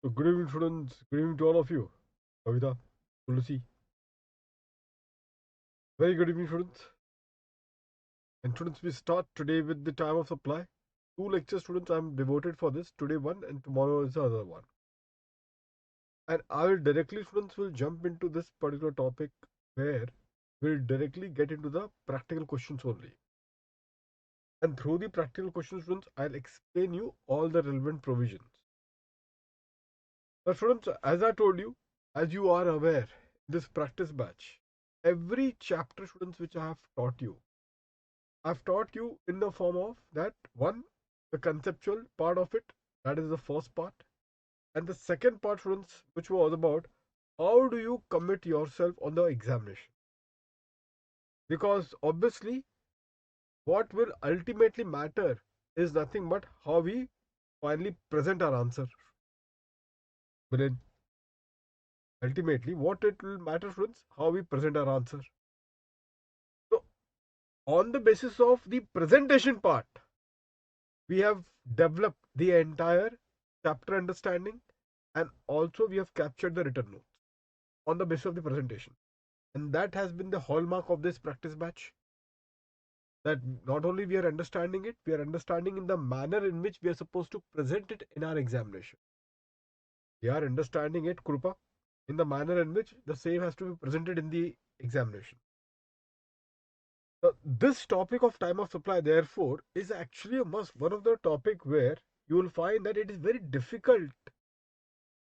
So good evening, students. Good evening to all of you. Kavita, Tulsi. Very good evening, students. And students, we start today with the time of supply. Two lectures, students, I'm devoted for this. Today one and tomorrow is the other one. And I will directly, students, will jump into this particular topic where we'll directly get into the practical questions only. And through the practical questions, students, I'll explain you all the relevant provisions. Now, students, as I told you, as you are aware, this practice batch, every chapter, students, which I have taught you, I've taught you in the form of that one, the conceptual part of it, that is the first part, and the second part, students, which was about how do you commit yourself on the examination. Because obviously, what will ultimately matter is nothing but how we finally present our answer. But ultimately, what it will matter, students, how we present our answer. So, on the basis of the presentation part, we have developed the entire chapter understanding, and also we have captured the written notes on the basis of the presentation. And that has been the hallmark of this practice batch, that not only we are understanding it, we are understanding in the manner in which we are supposed to present it in our examination. We are understanding it, Krupa, in the manner in which the same has to be presented in the examination. This topic of time of supply, therefore, is actually a must, one of the topic where you will find that it is very difficult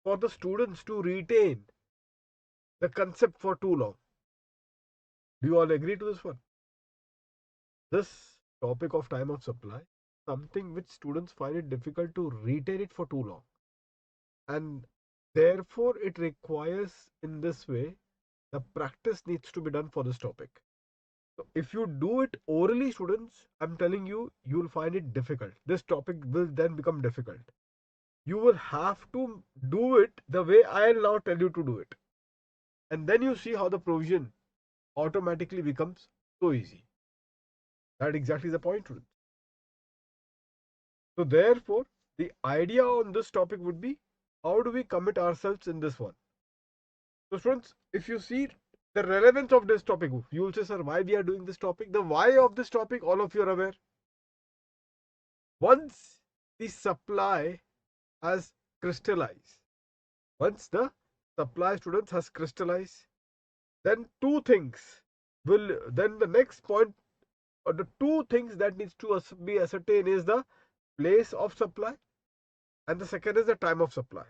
for the students to retain the concept for too long. Do you all agree to this one? This topic of time of supply, something which students find it difficult to retain it for too long. And therefore, it requires in this way, the practice needs to be done for this topic. So if you do it orally, students, I'm telling you, you will find it difficult. This topic will then become difficult. You will have to do it the way I'll now tell you to do it. And then you see how the provision automatically becomes so easy. That exactly the point, students. So therefore, the idea on this topic would be, how do we commit ourselves in this one? So students, if you see the relevance of this topic, you will say, sir, why we are doing this topic? The why of this topic, all of you are aware. Once the supply has crystallized, once the supply, students, has crystallized, then two things will, then the next point, or the two things that needs to be ascertained is the place of supply, and the second is the time of supply.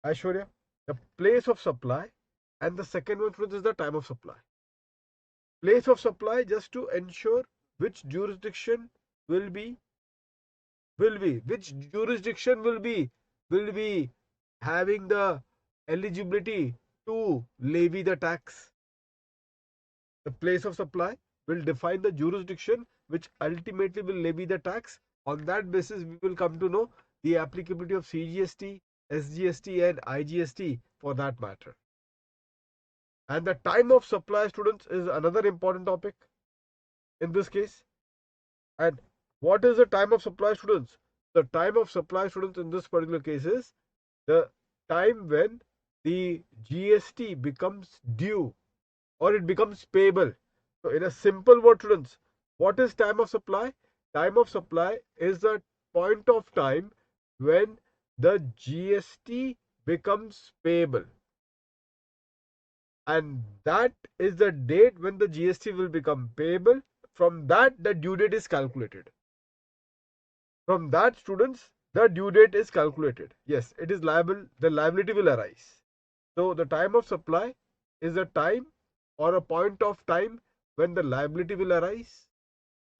Aishwarya, the place of supply, and the second one, is the time of supply. Place of supply, just to ensure which jurisdiction will be which jurisdiction will be having the eligibility to levy the tax. The place of supply will define the jurisdiction which ultimately will levy the tax. On that basis, we will come to know the applicability of CGST, SGST, and IGST for that matter. And the time of supply, students, is another important topic in this case. And what is the time of supply, students? The time of supply, students, in this particular case is the time when the GST becomes due or it becomes payable. So, in a simple word, students, what is time of supply? Time of supply is the point of time when the GST becomes payable. And that is the date when the GST will become payable. From that, the due date is calculated. From that, students, the due date is calculated. Yes, it is liable, the liability will arise. So the time of supply is a time or a point of time when the liability will arise.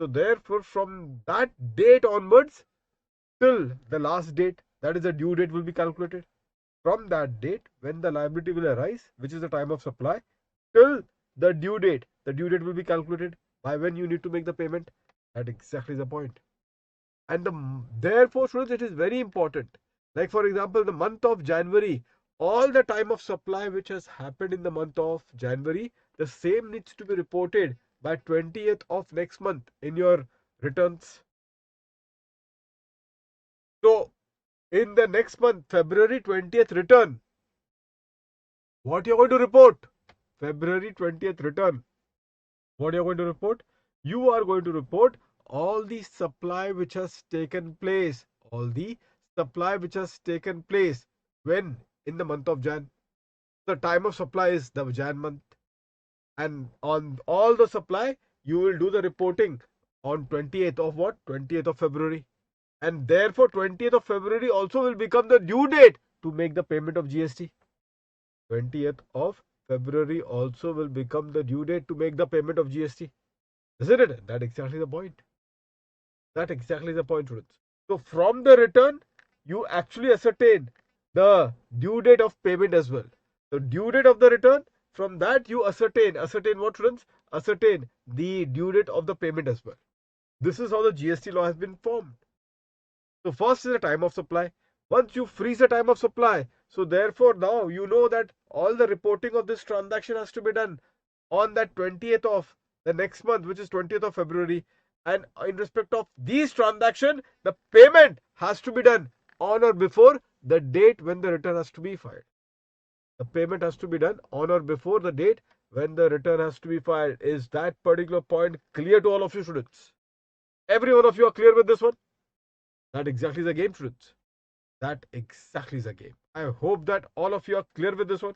So therefore, from that date onwards till the last date, that is the due date, will be calculated. From that date when the liability will arise, which is the time of supply, till the due date will be calculated by when you need to make the payment. That exactly the point. And therefore, students, it is very important. Like for example, the month of January, all the time of supply which has happened in the month of January, the same needs to be reported by 20th of next month in your returns. So in the next month, February 20th return, what you're going to report? February 20th return. What you're going to report? You are going to report all the supply which has taken place. All the supply which has taken place. When? In the month of Jan. The time of supply is the Jan month. And on all the supply, you will do the reporting on 28th of what? 20th of February. And therefore, 20th of February also will become the due date to make the payment of GST. 20th of February also will become the due date to make the payment of GST. Isn't it? That exactly the point. That exactly the point, students. So from the return, you actually ascertain the due date of payment as well. The due date of the return, from that you ascertain what, students? Ascertain the due date of the payment as well. This is how the GST law has been formed. So first is the time of supply. Once you freeze the time of supply, so therefore now you know that all the reporting of this transaction has to be done on that 20th of the next month, which is 20th of February. And in respect of these transaction, the payment has to be done on or before the date when the return has to be filed. The payment has to be done on or before the date when the return has to be filed. Is that particular point clear to all of you, students? Every one of you are clear with this one? That exactly the game, students. That exactly is a game. I hope that all of you are clear with this one.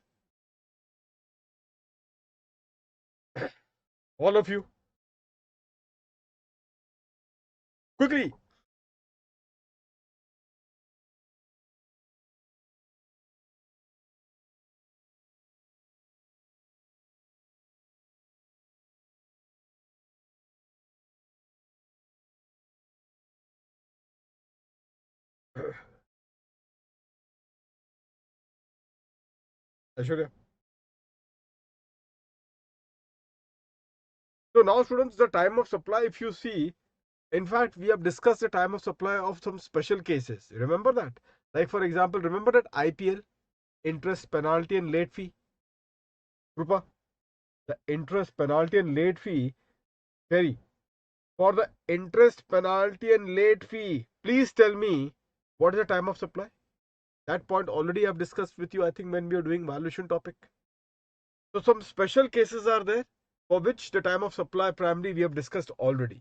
All of you. Quickly. Aishwarya. So now, students, the time of supply, if you see, in fact, we have discussed the time of supply of some special cases. Remember that? Like, for example, remember that IPL, interest, penalty, and late fee? Rupa, the interest, penalty, and late fee, Ferry. For the interest, penalty, and late fee, please tell me what is the time of supply? That point already I've discussed with you, I think, when we are doing valuation topic. So some special cases are there for which the time of supply primarily we have discussed already.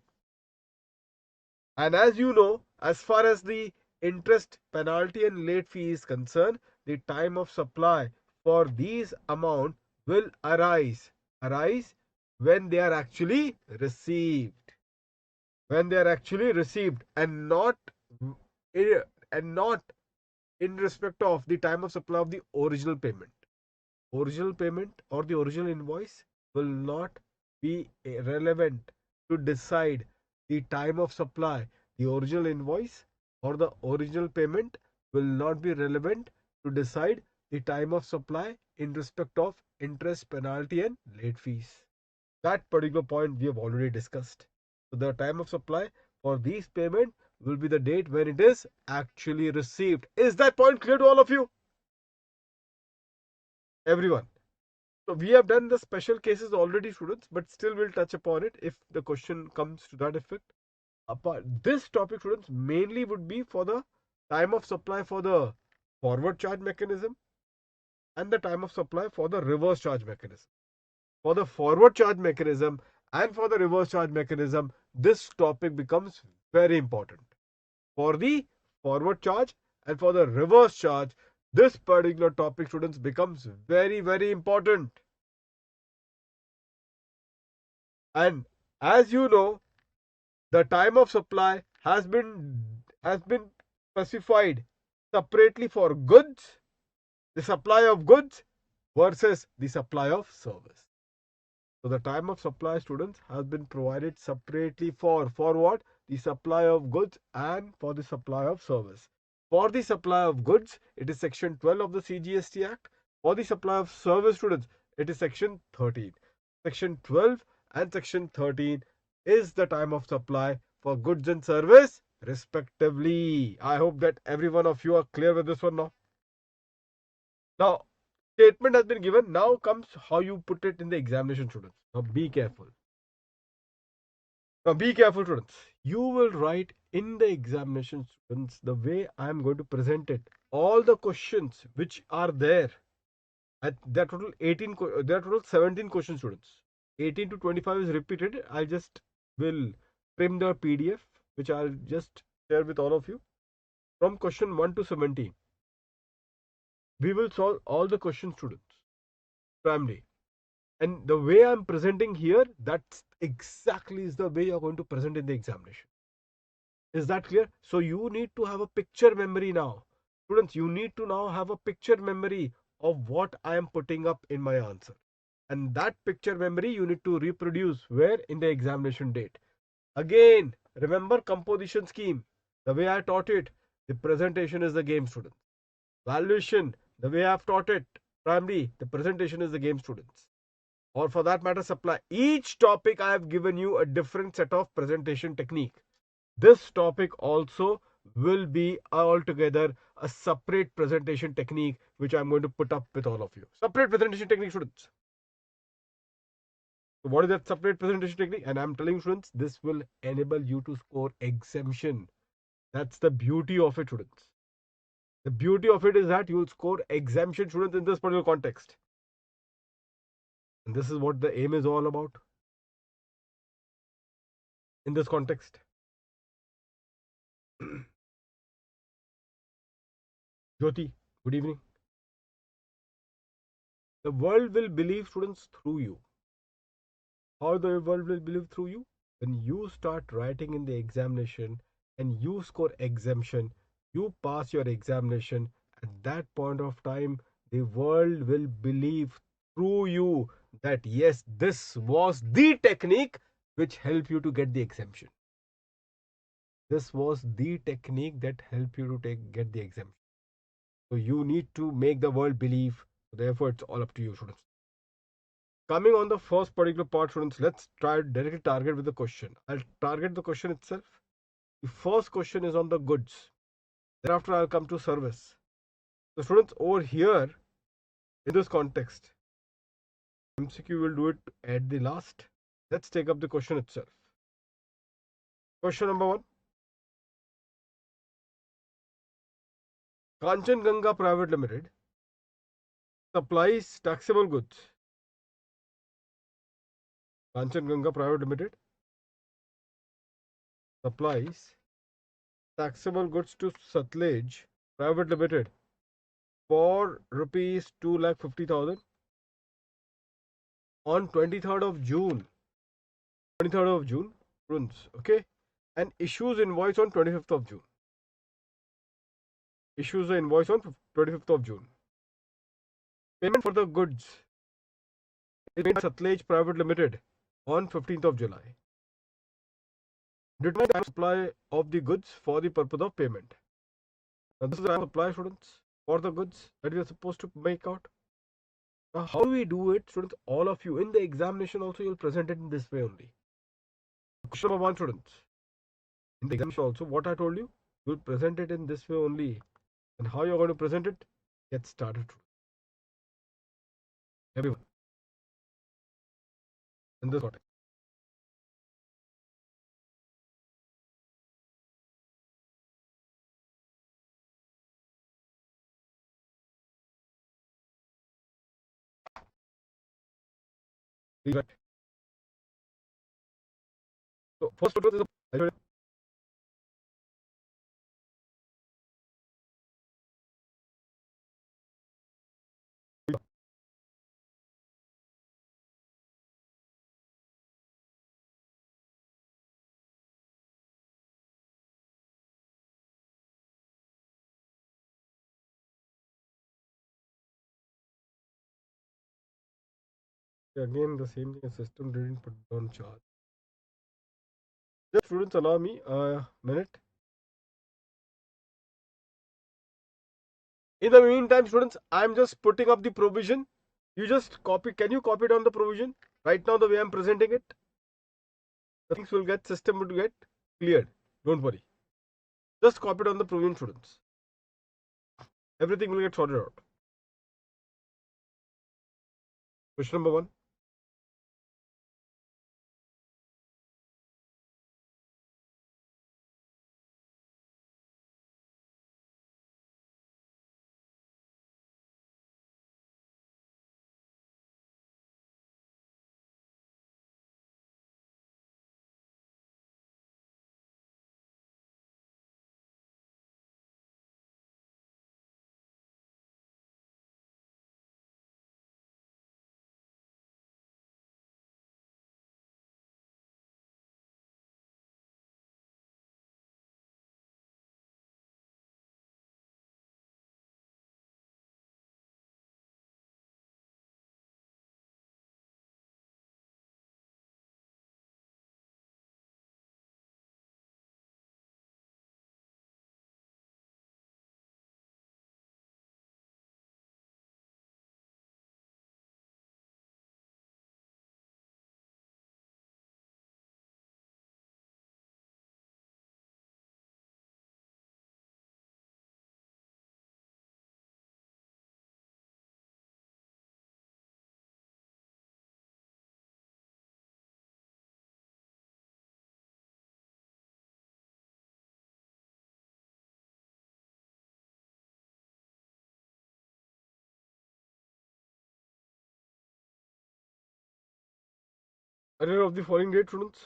And as you know, as far as the interest, penalty, and late fee is concerned, the time of supply for these amount will arise when they are actually received. When they are actually received, and not in respect of the time of supply of the original payment. Original payment or the original invoice will not be relevant to decide the time of supply. The original invoice or the original payment will not be relevant to decide the time of supply in respect of interest, penalty, and late fees. That particular point we have already discussed. So the time of supply for these payment will be the date when it is actually received. Is that point clear to all of you? Everyone. So we have done the special cases already, students, but still we'll touch upon it if the question comes to that effect. Apart this topic, students, mainly would be for the time of supply for the forward charge mechanism and the time of supply for the reverse charge mechanism. For the forward charge mechanism and for the reverse charge mechanism, this topic becomes very important. For the forward charge and for the reverse charge, this particular topic, students, becomes very, very important. And as you know, the time of supply has been specified separately for goods, the supply of goods versus the supply of service. So the time of supply, students, has been provided separately for what? The supply of goods and for the supply of service. For the supply of goods, it is section 12 of the CGST Act. For the supply of service, students, it is section 13. Section 12 and section 13 is the time of supply for goods and service respectively. I hope that every one of you are clear with this one now. Now, statement has been given. Now comes how you put it in the examination, students. Now be careful. Now be careful, students. You will write in the examination, students, the way I am going to present it. All the questions which are there, there are total 18, there are total 17 questions, students. 18 to 25 is repeated. I just will trim the PDF, which I'll just share with all of you. From question 1 to 17, we will solve all the questions, students, primarily. And the way I'm presenting here, that's exactly is the way you're going to present in the examination. Is that clear? So you need to have a picture memory now. Students, you need to now have a picture memory of what I am putting up in my answer. And that picture memory you need to reproduce where? In the examination date. Again, remember composition scheme. The way I taught it, the presentation is the game, students. Valuation, the way I've taught it, primary, the presentation is the game, students. Or for that matter, supply. Each topic I have given you a different set of presentation technique. This topic also will be altogether a separate presentation technique which I'm going to put up with all of you. Separate presentation technique, students. So what is that separate presentation technique? And I'm telling students, this will enable you to score exemption. That's the beauty of it, students. The beauty of it is that you will score exemption, students, in this particular context. And this is what the aim is all about in this context. Jyoti, good evening. The world will believe, students, through you. How the world will believe through you? When you start writing in the examination and you score exemption, you pass your examination. At that point of time, the world will believe through you that yes, this was the technique which helped you to get the exemption. This was the technique that helped you to get the exemption. So you need to make the world believe. Therefore, it's all up to you, students. Coming on the first particular part, students, let's try directly target with the question. I'll target the question itself. The first question is on the goods. Thereafter, I'll come to service. So, students, over here, in this context, MCQ will do it at the last. Let's take up the question itself. Question number 1. Kanchan Private Limited supplies taxable goods. Kanchan Private Limited supplies taxable goods to Sutlej Private Limited for rupees 2,50,000 on 23rd of June. 23rd of June, runs, okay, and issues invoice on 25th of June. Issues the invoice on 25th of June. Payment for the goods is made by Sutlej Private Limited on 15th of July. Determine the time of supply of the goods for the purpose of payment. Now, this is the time of supply, students, for the goods that we are supposed to make out. Now, how do we do it, students? All of you in the examination also you'll present it in this way only. Question number 1, students. In the examination also, what I told you, you'll present it in this way only. And how you're going to present it? Get started. Everyone. In this context. Right. So first photo is a again the same thing. System didn't put on charge. Just students, allow me a minute. In the meantime, students, I'm just putting up the provision. You just copy. Can you copy down the provision right now? The way I'm presenting it, the things will get system will get cleared. Don't worry. Just copy down the provision, students. Everything will get sorted out. Question number 1. Earlier of the following date, students.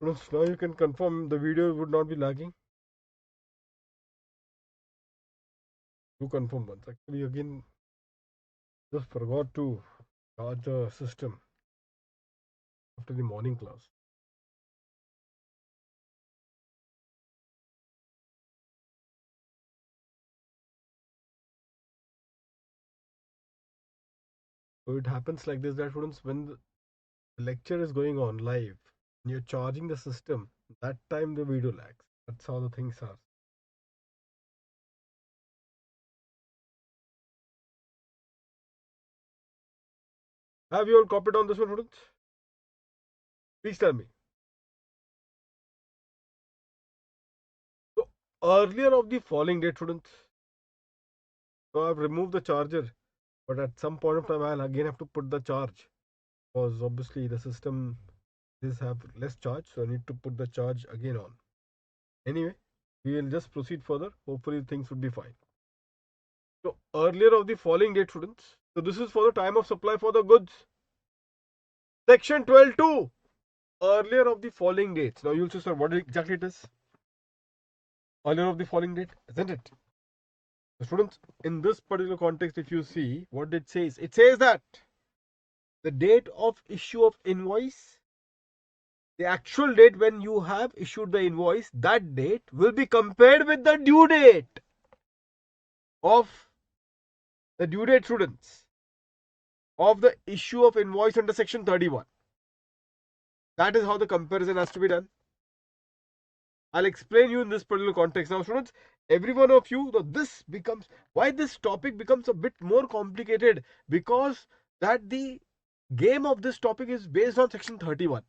Students, now you can confirm the video would not be lagging. Do confirm once. Actually, again, just forgot to charge the system after the morning class. So it happens like this that students, when the lecture is going on live, and you're charging the system, that time the video lags. That's how the things are. Have you all copied on this one, students? Please tell me. So earlier of the falling date, students. So I've removed the charger, but at some point of time I'll again have to put the charge, because obviously the system is have less charge, so I need to put the charge again on. Anyway, we will just proceed further. Hopefully things would be fine. So earlier of the falling date, students. So this is for the time of supply for the goods. Section 12.2. Earlier of the falling dates. Now you'll say, sir, what exactly it is? Earlier of the falling date, isn't it? So students, in this particular context, if you see what it says that the date of issue of invoice, the actual date when you have issued the invoice, that date will be compared with the due date of students of the issue of invoice under section 31. That is how the comparison has to be done. I'll explain you in this particular context. Now, students, every one of you, this becomes why this topic becomes a bit more complicated, because that the game of this topic is based on section 31.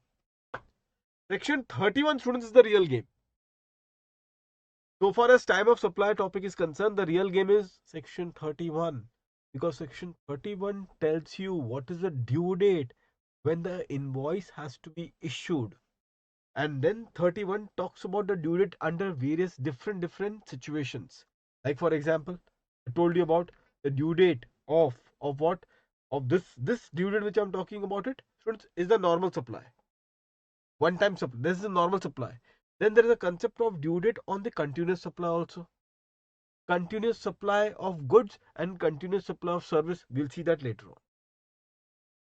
Section 31, students, is the real game. So far as time of supply topic is concerned, the real game is section 31, because section 31 tells you what is the due date when the invoice has to be issued. And then 31 talks about the due date under various different situations. Like for example, I told you about the due date of what, of this due date which I'm talking about, it students, is the normal supply, one time supply. This is the normal supply. Then there is a concept of due date on the continuous supply also. Continuous supply of goods and continuous supply of service. We'll see that later on.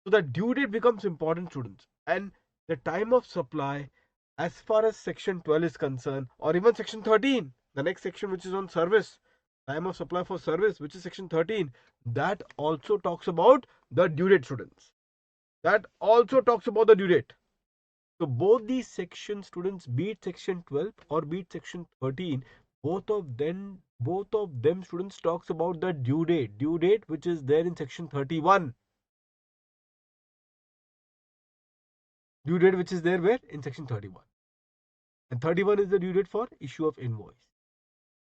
So the due date becomes important, students. And the time of supply, as far as section 12 is concerned, or even section 13, the next section which is on service, time of supply for service, which is section 13, that also talks about the due date, students. That also talks about the due date. So both these sections, students, be it section 12 or be it section 13, both of them students talks about the due date which is there in section 31. Due date which is there where? In section 31. And 31 is the due date for issue of invoice.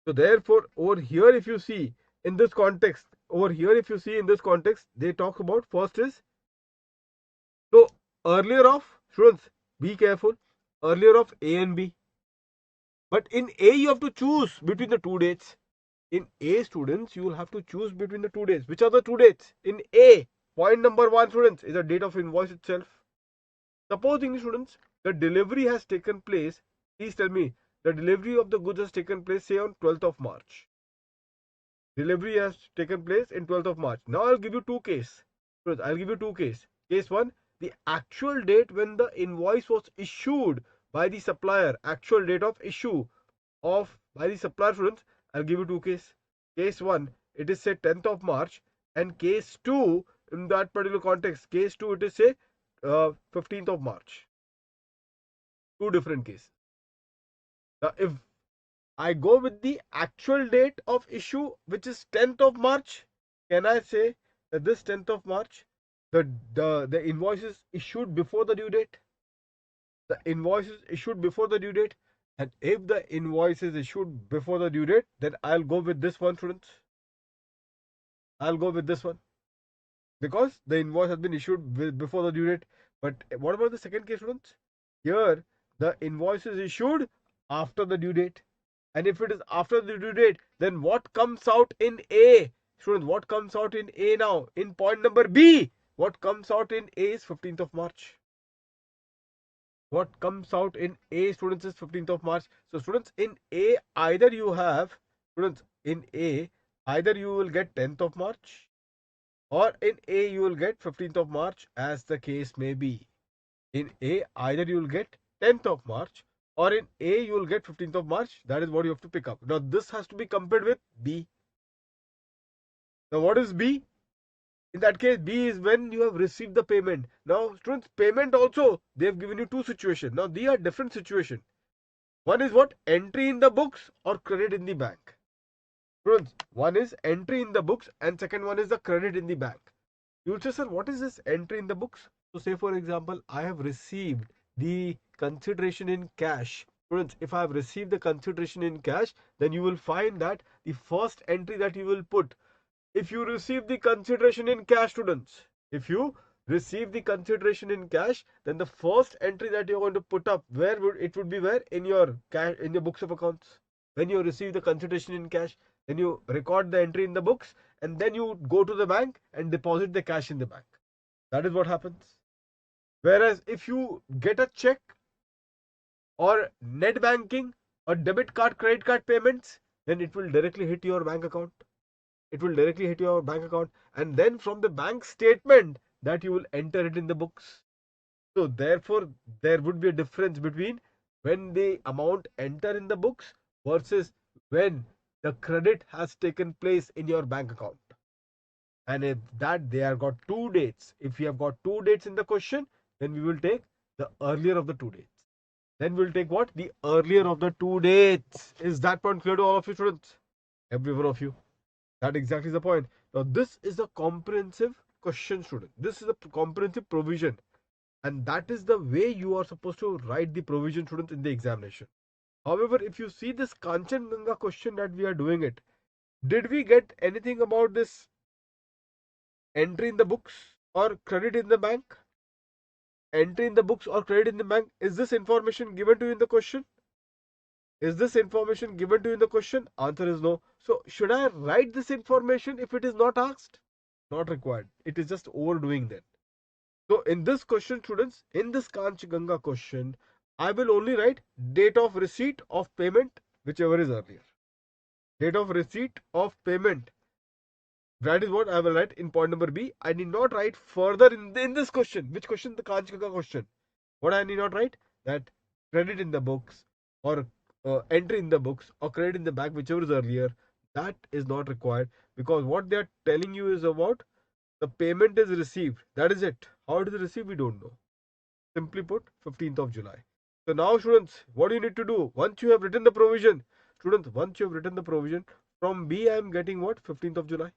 So therefore, over here, if you see in this context, they talk about first is, so earlier of, students, be careful, earlier of A and B. But in A, you have to choose between the two dates. In A, students, you will have to choose between the two dates. Which are the two dates? In A, point number 1, students, is the date of invoice itself. Supposing, students, the delivery has taken place, please tell me, the delivery of the goods has taken place, say, on 12th of March. Delivery has taken place in 12th of March. Now I'll give you two cases. I'll give you two cases. Case 1, the actual date when the invoice was issued by the supplier, actual date of issue of by the supplier, students. I'll give you two cases. Case 1, it is say 10th of March, and case 2, in that particular context, case 2, it is say 15th of March. Two different cases. Now if I go with the actual date of issue, which is 10th of March, can I say that this 10th of March, the invoice is issued before the due date? The invoice is issued before the due date. And if the invoice is issued before the due date, then I'll go with this one, students. I'll go with this one, because the invoice has been issued before the due date. But what about the second case, students? Here, the invoice is issued after the due date. And if it is after the due date, then what comes out in A? Students, what comes out in A now? In point number B, what comes out in A is 15th of March. What comes out in A, students, is 15th of March. So, students, in A, either you have, students, in A, either you will get 10th of March, or in A, you will get 15th of March, as the case may be. In A, either you will get 10th of March, or in A, you will get 15th of March. That is what you have to pick up. Now, this has to be compared with B. Now, what is B? In that case, B is when you have received the payment. Now, students, payment also, they have given you two situations. Now, these are different situations. One is what? Entry in the books or credit in the bank. Students, one is entry in the books and second one is the credit in the bank. You will say, sir, what is this entry in the books? So, say for example, I have received the consideration in cash. Students, if I have received the consideration in cash, then you will find that the first entry that you will put, if you receive the consideration in cash, students, if you receive the consideration in cash, then the first entry that you're going to put up, where would it would be? Where? In your cash, in your books of accounts. When you receive the consideration in cash, then you record the entry in the books, and then you go to the bank and deposit the cash in the bank. That is what happens. Whereas if you get a check or net banking or debit card, credit card payments, then it will directly hit your bank account. It will directly hit your bank account, and then from the bank statement that you will enter it in the books. So therefore, there would be a difference between when the amount enter in the books versus when the credit has taken place in your bank account. And if that they are got two dates, if we have got two dates in the question, then we will take the earlier of the two dates. Then we'll take what? The earlier of the two dates. Is that point clear to all of you, students? Every one of you. That exactly is the point. Now, this is a comprehensive question, student. This is a comprehensive provision. And that is the way you are supposed to write the provision, students, in the examination. However, if you see this Kanchenjunga question that we are doing it, did we get anything about this entry in the books or credit in the bank? entry in the books or credit in the bank. Is this information given to you in the question? Is this information given to you in the question? Answer is no. So should I write this information if it is not asked? Not required. It is just overdoing that. So in this question, students, in this Kanchganga question, I will only write date of receipt of payment, whichever is earlier. Date of receipt of payment. That is what I will write in point number B. I need not write further in this question. Which question? The Kanchganga question. What I need not write? That credit in the books or entry in the books or credit in the bank, whichever is earlier. That is not required, because what they are telling you is about the payment is received. That is it. How it is received, we don't know. Simply put, 15th of July. So now, students, what do you need to do? Once you have written the provision, students, once you have written the provision, from B I am getting what? 15th of July.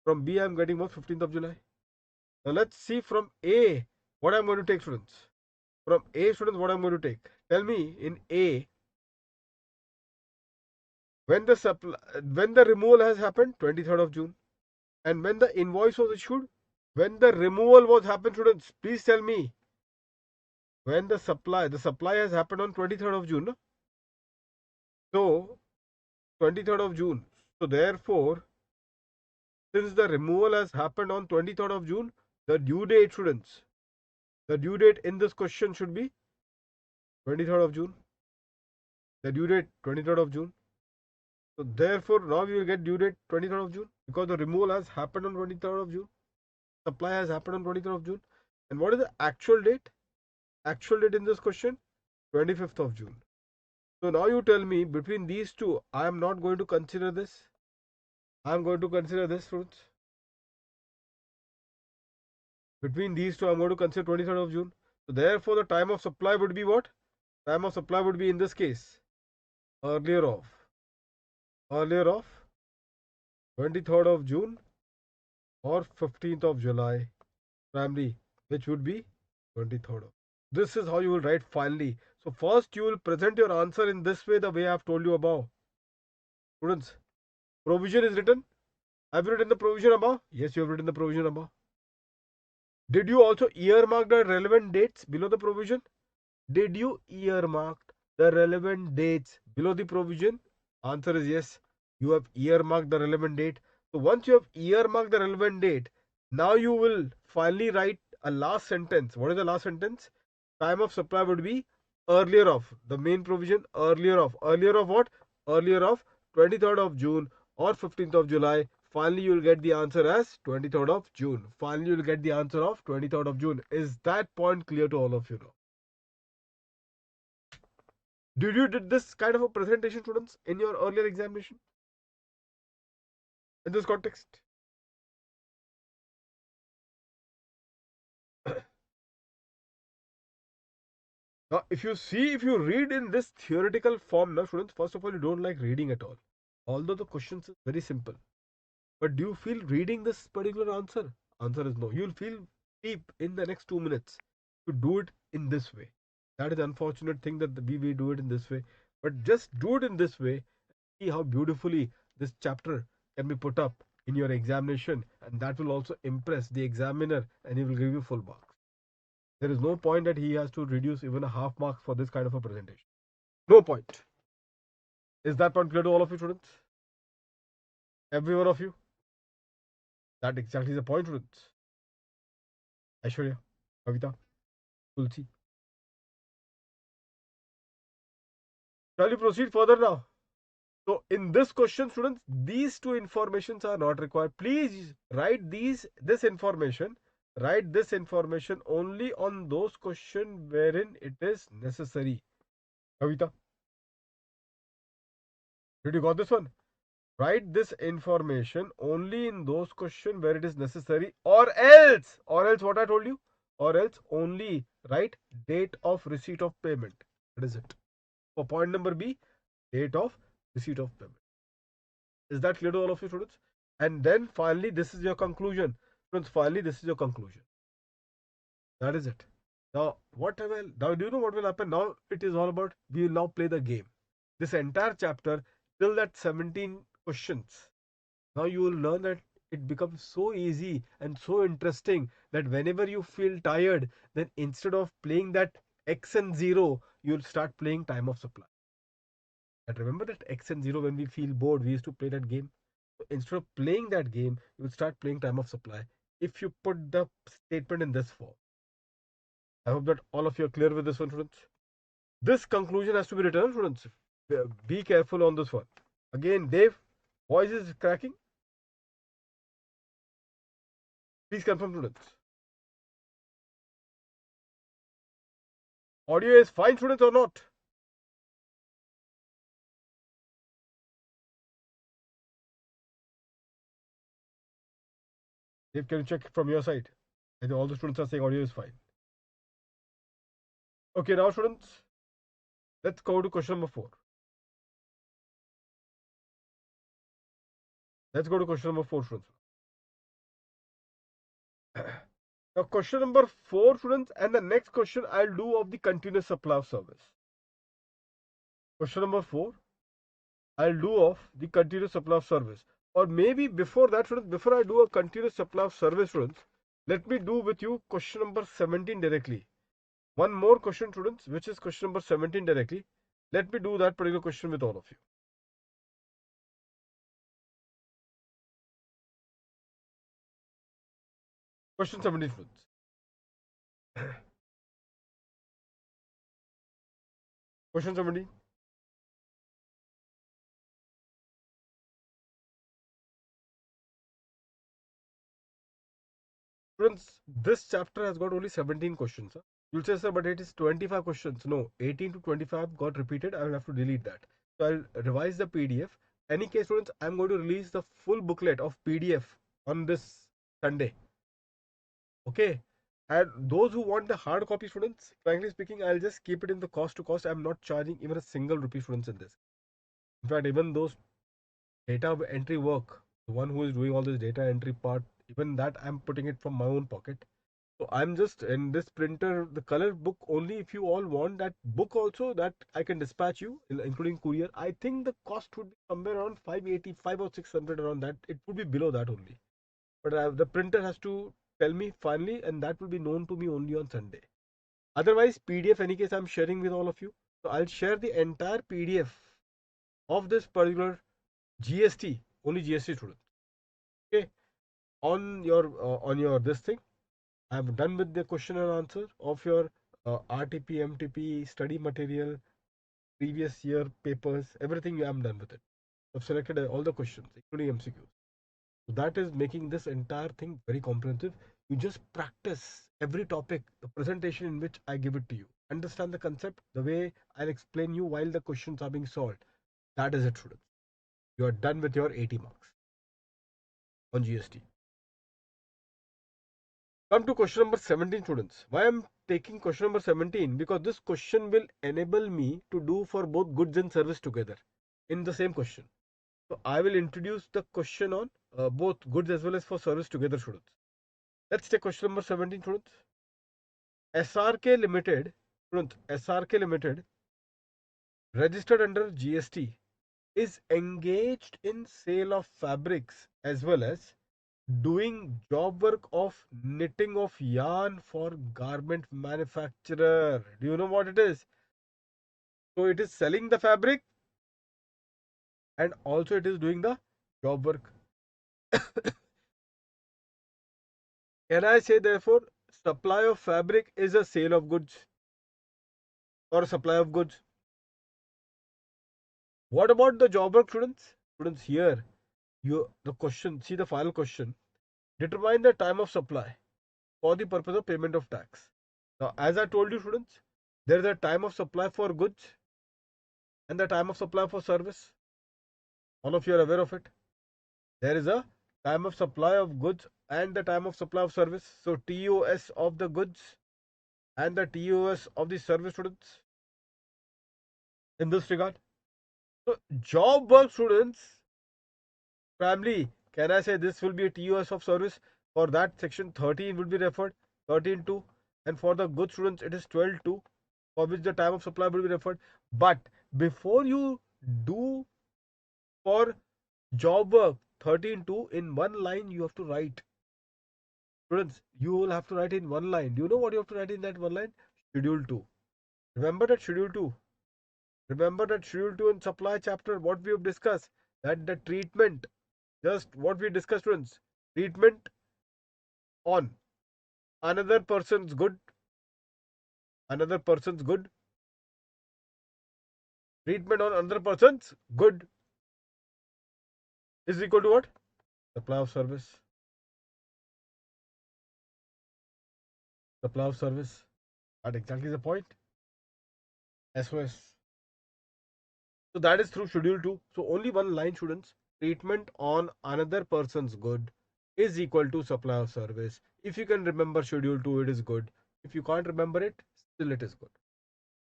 From B I am getting what? 15th of July. Now let's see from A what I am going to take, students. From A, students, what I am going to take. Tell me in A, when the removal has happened, 23rd of June. And when the invoice was issued, when the removal was happened, students, please tell me. When the supply has happened on 23rd of June. No? So 23rd of June. So therefore, since the removal has happened on 23rd of June, the due date, students, the due date in this question should be 23rd of June. The due date 23rd of June. So therefore, now we will get due date 23rd of June, because the removal has happened on 23rd of June. Supply has happened on 23rd of June. And what is the actual date? Actual date in this question, 25th of June. So now you tell me, between these two, I am not going to consider this. I am going to consider this, fruits. Between these two, I am going to consider 23rd of June. So therefore, the time of supply would be what? Time of supply would be, in this case, earlier of 23rd of June or 15th of July, primary, which would be 23rd of. This is how you will write finally. So first you will present your answer in this way, the way I have told you above. Students, provision is written. Have you written the provision above? Yes, you have written the provision above. Did you also earmark the relevant dates below the provision? Did you earmark the relevant dates below the provision? Answer is yes. You have earmarked the relevant date. So once you have earmarked the relevant date, now you will finally write a last sentence. What is the last sentence? Time of supply would be earlier of the main provision, earlier of what? Earlier of 23rd of June or 15th of July. Finally, you will get the answer as 23rd of June. Finally, you will get the answer of 23rd of June. Is that point clear to all of you now? Did you did this kind of a presentation, students, in your earlier examination? In this context? Now, if you read in this theoretical form, now, students, first of all, you don't like reading at all. Although the questions is very simple. But do you feel reading this particular answer? Answer is no. You'll feel deep in the next 2 minutes to do it in this way. That is the unfortunate thing, that we do it in this way. But just do it in this way. See how beautifully this chapter can be put up in your examination, and that will also impress the examiner, and he will give you full marks. There is no point that he has to reduce even a half mark for this kind of a presentation. No point. Is that point clear to all of you, students? Every one of you? That exactly is the point, students. Aishwarya, Kavita, Tulsi. Shall we proceed further now? So in this question, students, these two informations are not required. Please write this information. Write this information only on those questions wherein it is necessary. Kavita, did you got this one? Write this information only in those questions where it is necessary, or else what I told you, or else only write date of receipt of payment. That is it. For point number B, date of receipt of payment. Is that clear to all of you, students? And then finally, this is your conclusion. Students, finally, this is your conclusion. That is it. Now, now do you know what will happen? Now it is all about, we will now play the game. This entire chapter till that 17 questions. Now you will learn that it becomes so easy and so interesting that whenever you feel tired, then instead of playing that X and 0, you'll start playing time of supply. And remember that X and 0, when we feel bored, we used to play that game. So instead of playing that game, you will start playing time of supply if you put the statement in this form. I hope that all of you are clear with this one, students. This conclusion has to be written, students. Be careful on this one. Again, Dave, voice is cracking. Please confirm, students. Audio is fine, students, or not? Dave, can you check from your side? I think all the students are saying audio is fine. Okay, now, students, let's go to question number 4. Let's go to question number 4, students. Now, question number 4, students, and the next question I'll do of the continuous supply of service. Question number 4, I'll do of the continuous supply of service. Or maybe before that, students, before I do a continuous supply of service, students, let me do with you question number 17 directly. One more question, students, which is question number 17 directly. Let me do that particular question with all of you. Question 17, students. Question 17. Students, this chapter has got only 17 questions. Huh? You'll say, sir, but it is 25 questions. No, 18 to 25 got repeated. I will have to delete that. So I'll revise the PDF. Any case, students, I'm going to release the full booklet of PDF on this Sunday. Okay. And those who want the hard copy, students, frankly speaking, I'll just keep it in the cost to cost. I'm not charging even a single rupee, students, in this. In fact, even those data entry work, the one who is doing all this data entry part, even that I'm putting it from my own pocket. So I'm just in this printer, the color book only. If you all want that book also, that I can dispatch you, including courier. I think the cost would be somewhere around 585 or 600 around that. It would be below that only. But the printer has to tell me finally, and that will be known to me only on Sunday. Otherwise, PDF, any case, I'm sharing with all of you. So I'll share the entire PDF of this particular GST, only GST, student. Okay, on your this thing. I'm done with the question and answer of your RTP, MTP, study material, previous year papers, everything. I'm done with it. I've selected all the questions, including MCQs. So that is making this entire thing very comprehensive. You just practice every topic, the presentation in which I give it to you. Understand the concept, the way I'll explain you while the questions are being solved. That is it, students. You are done with your 80 marks on GST. Come to question number 17, students. Why I'm taking question number 17? Because this question will enable me to do for both goods and service together in the same question. So I will introduce the question on both goods as well as for service together, students. Let's take question number 17, students. SRK Limited, students, SRK Limited, registered under GST, is engaged in sale of fabrics as well as doing job work of knitting of yarn for garment manufacturer. Do you know what it is? So it is selling the fabric and also it is doing the job work. Can I say therefore supply of fabric is a sale of goods or supply of goods? What about the job work, students? Students, here the question, see the final question. Determine the time of supply for the purpose of payment of tax. Now, as I told you, students, there is a time of supply for goods and the time of supply for service. All of you are aware of it. There is a time of supply of goods and the time of supply of service. So, TOS of the goods and the TOS of the service, students, in this regard. So, job work, students, family, can I say this will be a TOS of service? For that, section 13 will be referred, 13.2, and for the good students, it is 12.2, for which the time of supply will be referred. But before you do for job work, 13.2 in one line you have to write. Students, you will have to write in one line. Do you know what you have to write in that one line? Schedule 2. Remember that schedule 2. Remember that schedule 2 in supply chapter, what we have discussed. That the treatment, just what we discussed, students. Treatment on another person's good. Another person's good. Treatment on another person's good is equal to what? Supply of service. Supply of service. That exactly the point. SOS. So that is through schedule 2. So only one line, students. Treatment on another person's good is equal to supply of service. If you can remember schedule 2, it is good. If you can't remember it, still it is good.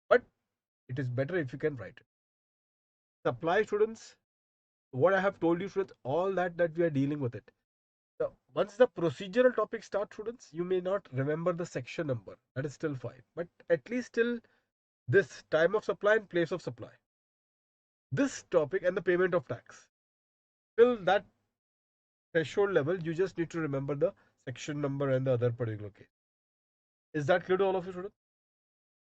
But it is better if you can write it. Supply, students, what I have told you, students, all that we are dealing with it. Once the procedural topic starts, students, you may not remember the section number. That is still fine. But at least till this time of supply and place of supply. This topic and the payment of tax. Till that threshold level, you just need to remember the section number and the other particular case. Is that clear to all of you, students?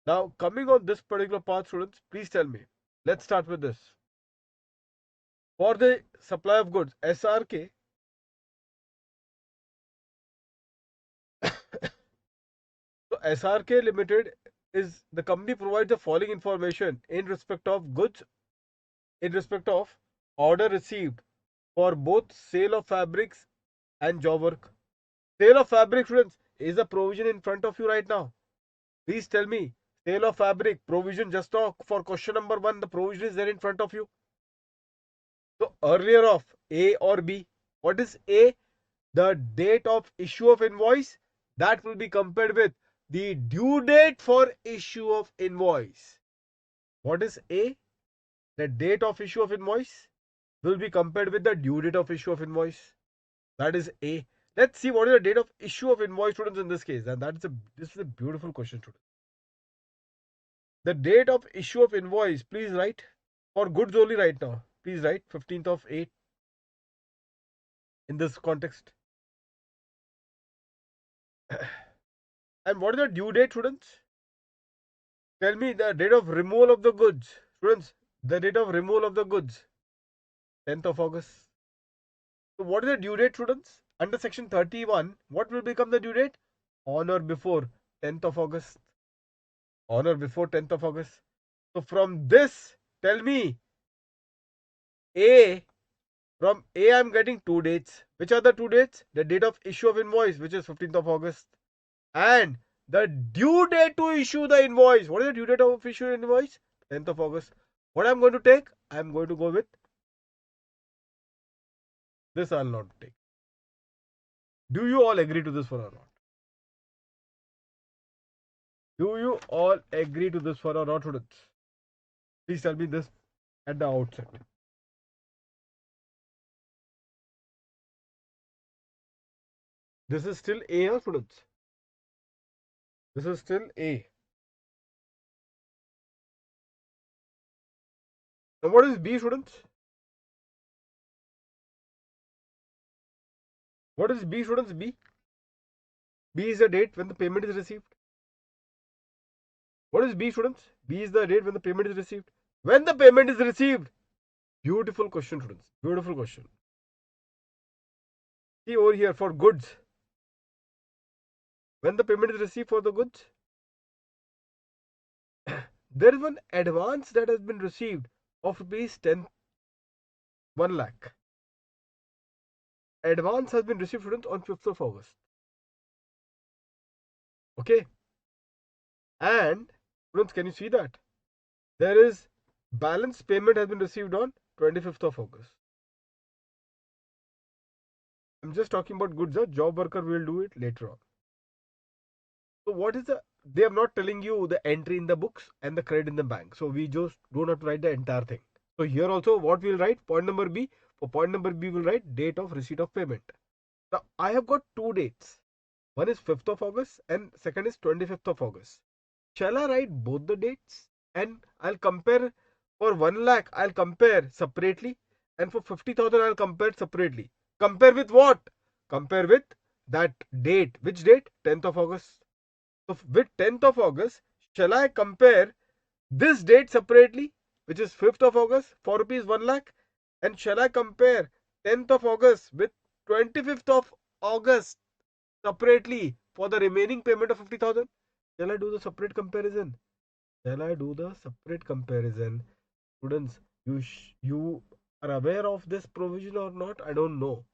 Now, coming on this particular part, students, please tell me. Let's start with this. For the supply of goods, SRK, so SRK Limited is the company provides the following information in respect of goods, in respect of order received for both sale of fabrics and job work. Sale of fabric, students, is a provision in front of you right now. Please tell me, sale of fabric, provision just now for question number 1, the provision is there in front of you. So earlier of A or B, what is A? The date of issue of invoice, that will be compared with the due date for issue of invoice. What is A? The date of issue of invoice will be compared with the due date of issue of invoice. That is A. Let's see what is the date of issue of invoice, students, in this case. And this is a beautiful question, students. The date of issue of invoice, please write for goods only right now. Please write 15th of 8 in this context. And what is the due date, students? Tell me the date of removal of the goods. Students, the date of removal of the goods. 10th of August. So what is the due date, students? Under section 31, what will become the due date? On or before 10th of August. On or before 10th of August. So from this, tell me, A, from A I am getting two dates. Which are the two dates? The date of issue of invoice, which is 15th of August. And the due date to issue the invoice. What is the due date of issue invoice? 10th of August. What I'm going to take? I'm going to go with this. I'll not take. Do you all agree to this or not? Do you all agree to this or not, students? Please tell me this at the outset. This is still A, students. This is still A. Now what is B, students? What is B, students? B. B is the date when the payment is received. What is B, students? B is the date when the payment is received. When the payment is received. Beautiful question, students. Beautiful question. See over here for goods. When the payment is received for the goods, there is one advance that has been received of rupees 1 lakh. Advance has been received, students, on 5th of August. Okay. And students, can you see that? There is balance payment has been received on 25th of August. I'm just talking about goods. Job worker will do it later on. So what is they are not telling you the entry in the books and the credit in the bank. So we just don't have to write the entire thing. So here also what we'll write, point number B. For point number B, we'll write date of receipt of payment. Now I have got two dates. One is 5th of August and second is 25th of August. Shall I write both the dates? And I'll compare for 1 lakh, I'll compare separately. and for 50,000 I'll compare it separately. Compare with what? Compare with that date. Which date? 10th of August. So with 10th of August, shall I compare this date separately, which is 5th of August for rupees 1 lakh? And shall I compare 10th of August with 25th of August separately for the remaining payment of 50,000? Shall I do the separate comparison? Shall I do the separate comparison? Students, you are aware of this provision or not? I don't know.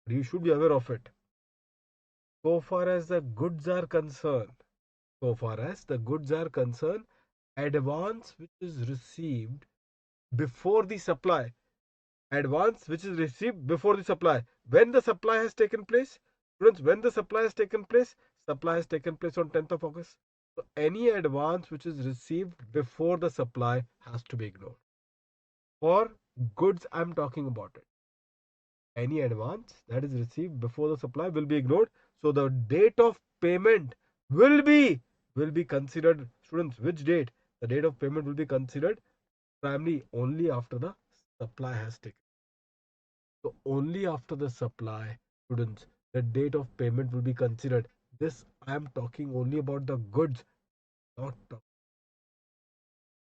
You should be aware of it. So far as the goods are concerned, so far as the goods are concerned, advance which is received before the supply, advance which is received before the supply. When the supply has taken place, students, when the supply has taken place on 10th of August. So any advance which is received before the supply has to be ignored. For goods, I'm talking about it. Any advance that is received before the supply will be ignored. So the date of payment will be considered. Students, which date? The date of payment will be considered primarily only after the supply has taken. So only after the supply, students, the date of payment will be considered. This I am talking only about the goods, not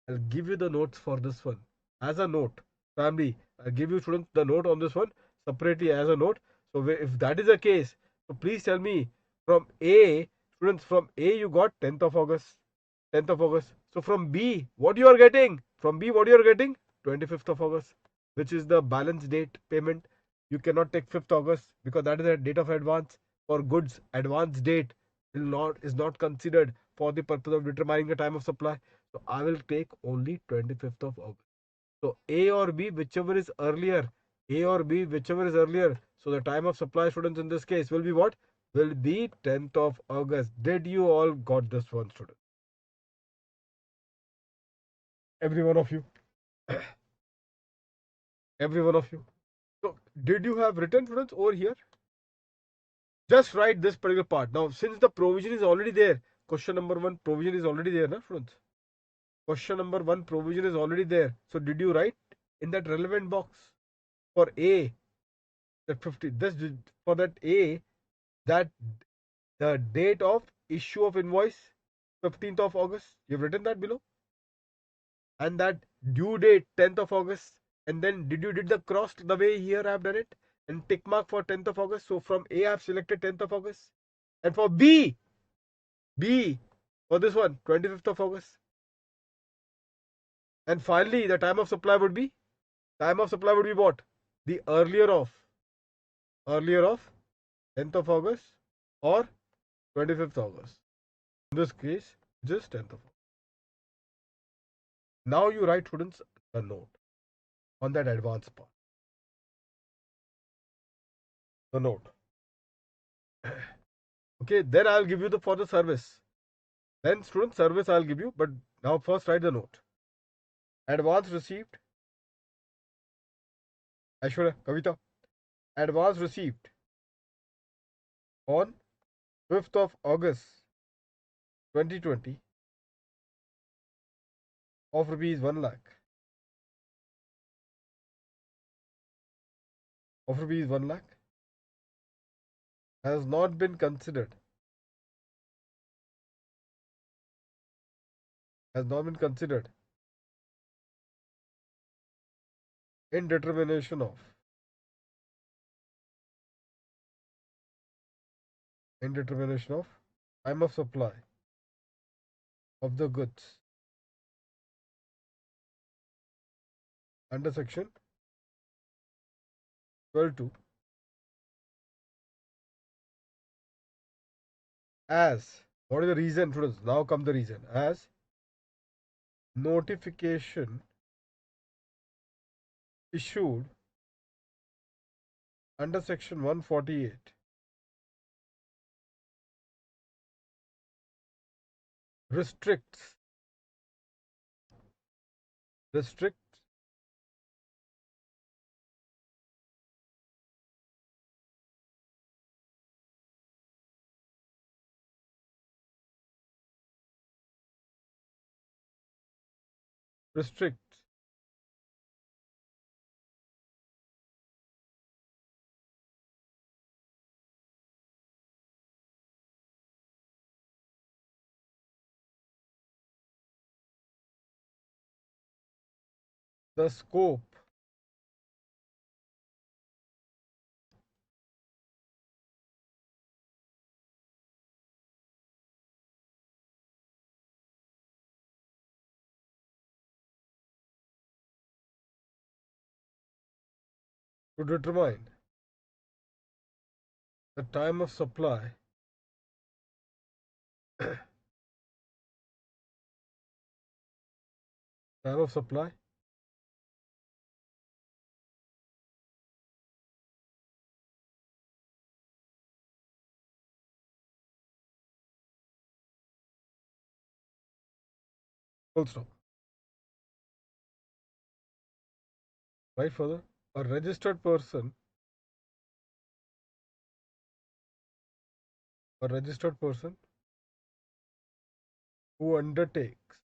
I'll give you the notes for this one as a note. Family, I'll give you students the note on this one separately as a note. So if that is the case, so please tell me from A, students, from A you got 10th of August. 10th of August. So from B, what you are getting? From B, what you are getting? 25th of August, which is the balance date payment. You cannot take 5th August because that is the date of advance. For goods, advance date is not considered for the purpose of determining the time of supply. So I will take only 25th of August. So A or B, whichever is earlier. A or B, whichever is earlier. So the time of supply, students, in this case will be what? Will be 10th of August. Did you all got this one, students? Every one of you. Every one of you. So did you have written, students, over here? Just write this particular part. Now, since the provision is already there, question number 1 provision is already there, na, students? Question number 1 provision is already there. So did you write in that relevant box for A that 50? This for that A, that the date of issue of invoice 15th of August. You've written that below, and that due date 10th of August. And then did the cross the way here I have done it and tick mark for 10th of August. So from A I have selected 10th of August, and for B for this one 25th of August. And finally the time of supply would be what? The earlier of 10th of August or 25th August. In this case, just 10th of August. Now you write, students, a note on that advance part. The note. Okay, then I'll give you the for the service. Then student service I'll give you, but now first write the note. Advance received. Aishwarya, Kavita. Advance received on 5th of August 2020 of rupees 1 lakh. Of rupees 1 lakh has not been considered. Has not been considered in determination of time of supply of the goods under section 12.2 as, what is the reason, students? Now come the reason. As notification issued under section 148 restricts restricts restricts the scope to determine the time of supply time of supply full stop. Right, further, a registered person who undertakes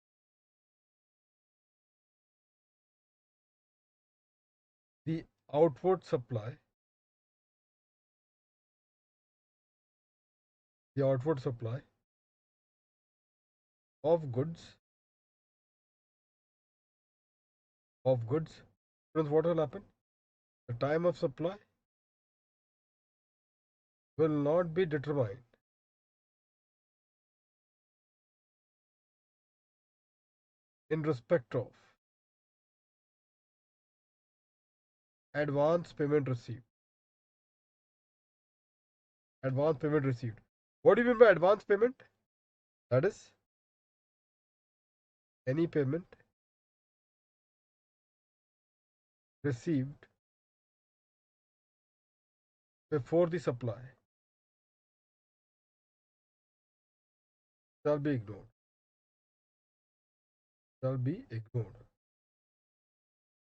the outward supply the outward supply of goods. Friends, what will happen? The time of supply will not be determined in respect of advance payment received. Advance payment received. What do you mean by advance payment? That is any payment received before the supply shall be ignored. Shall be ignored.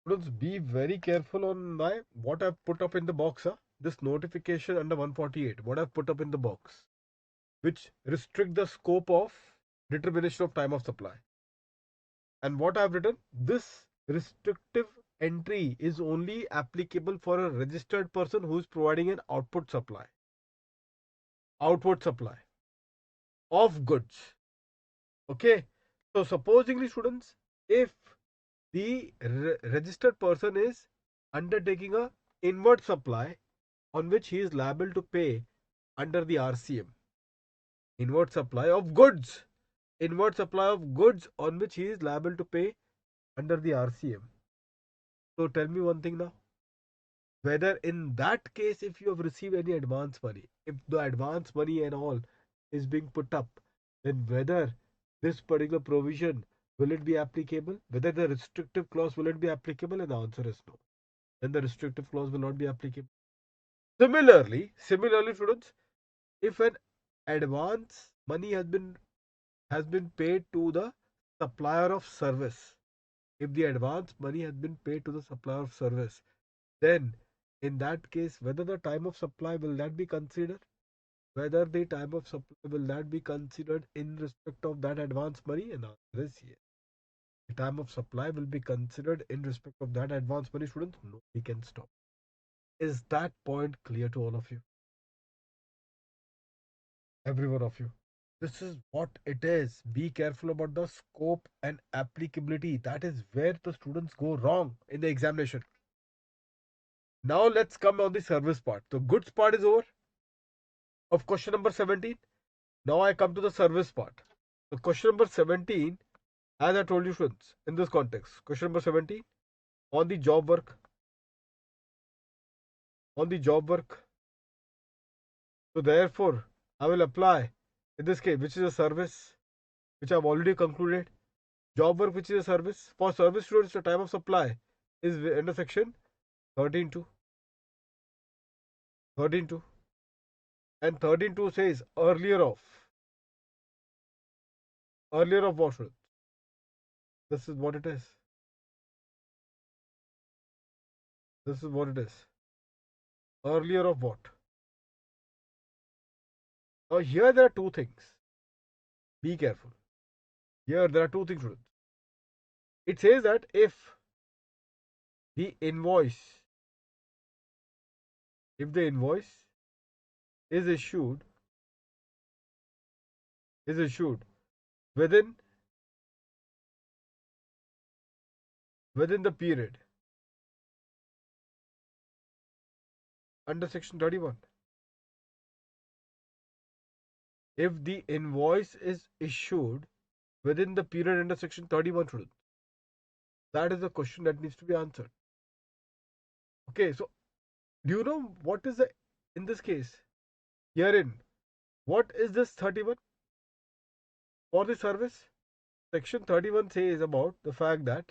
Students, be very careful on my what I've put up in the box. This notification under 148. What I've put up in the box, which restrict the scope of determination of time of supply. And what I've written, this restrictive entry is only applicable for a registered person who is providing an outward supply of goods. Okay, so supposingly, students, if the registered person is undertaking a inward supply on which he is liable to pay under the RCM, inward supply of goods on which he is liable to pay under the RCM. So tell me one thing now, whether in that case, if you have received any advance money, if the advance money and all is being put up, then whether this particular provision will it be applicable, whether the restrictive clause will it be applicable, and the answer is no. Then the restrictive clause will not be applicable. Similarly, students, if an advance money has been paid to the supplier of service, if the advance money has been paid to the supplier of service, then in that case, whether the time of supply will that be considered? Whether the time of supply will that be considered in respect of that advance money? And the answer is yes. The time of supply will be considered in respect of that advance money, students. No, we can stop. Is that point clear to all of you? Every one of you. This is what it is. Be careful about the scope and applicability. That is where the students go wrong in the examination. Now let's come on the service part. The goods part is over of question number 17. Now I come to the service part. So question number 17, as I told you, students, in this context, question number 17 on the job work. So therefore, I will apply in this case, which is a service, which I've already concluded. Job work, which is a service. For service students, the time of supply is under section 13.2. 13.2. And 13.2 says earlier of what, students? This is what it is. This is what it is. Earlier of what? Now here there are two things. Be careful. Here there are two things, students. It says that if the invoice is issued within within the period under section 31. If the invoice is issued within the period under section 31, students. That is the question that needs to be answered. Okay, so do you know what is the, in this case, herein, what is this 31 for the service? Section 31 says about the fact that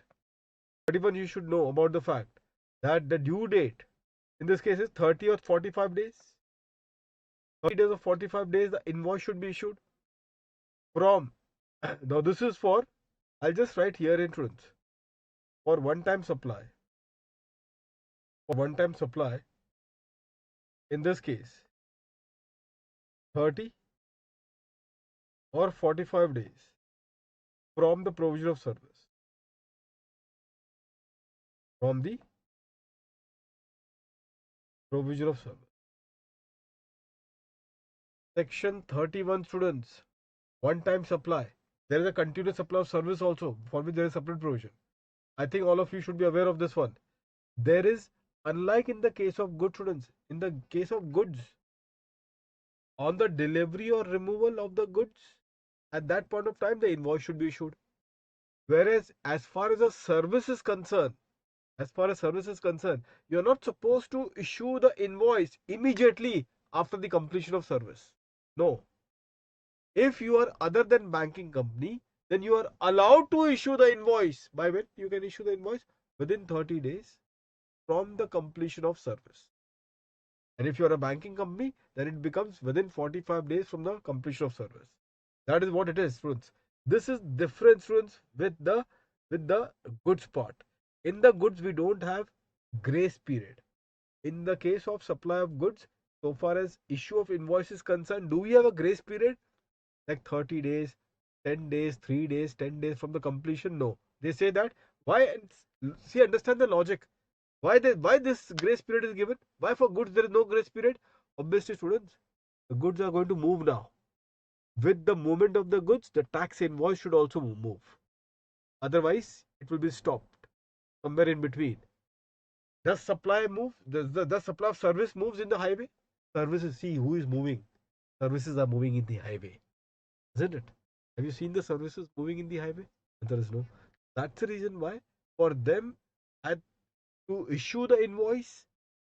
31 you should know about the fact that the due date in this case is 30 or 45 days. 30 days or 45 days the invoice should be issued from. Now this is for, I'll just write here in students, for one-time supply. For one-time supply, in this case, 30 or 45 days from the provision of service. From the provision of service. Section 31, students, one-time supply. There is a continuous supply of service also, for which there is separate provision. I think all of you should be aware of this one. There is, unlike in the case of goods, students, in the case of goods, on the delivery or removal of the goods, at that point of time, the invoice should be issued. Whereas, as far as a service is concerned, you are not supposed to issue the invoice immediately after the completion of service. No. If you are other than banking company, then you are allowed to issue the invoice. By when you can issue the invoice? Within 30 days from the completion of service. And if you are a banking company, then it becomes within 45 days from the completion of service. That is what it is, students. This is different, students, with the goods part. In the goods, we don't have grace period. In the case of supply of goods, so far as issue of invoice is concerned, do we have a grace period? Like 30 days, 10 days, 3 days, 10 days from the completion? No. They say that, why? See, understand the logic. Why this grace period is given? Why for goods there is no grace period? Obviously, students, the goods are going to move now. With the movement of the goods, the tax invoice should also move. Otherwise, it will be stopped somewhere in between. Does supply move? Does supply of service moves in the highway? Services, see who is moving. Services are moving in the highway, isn't it? Have you seen the services moving in the highway? There is no. That's the reason why for them to issue the invoice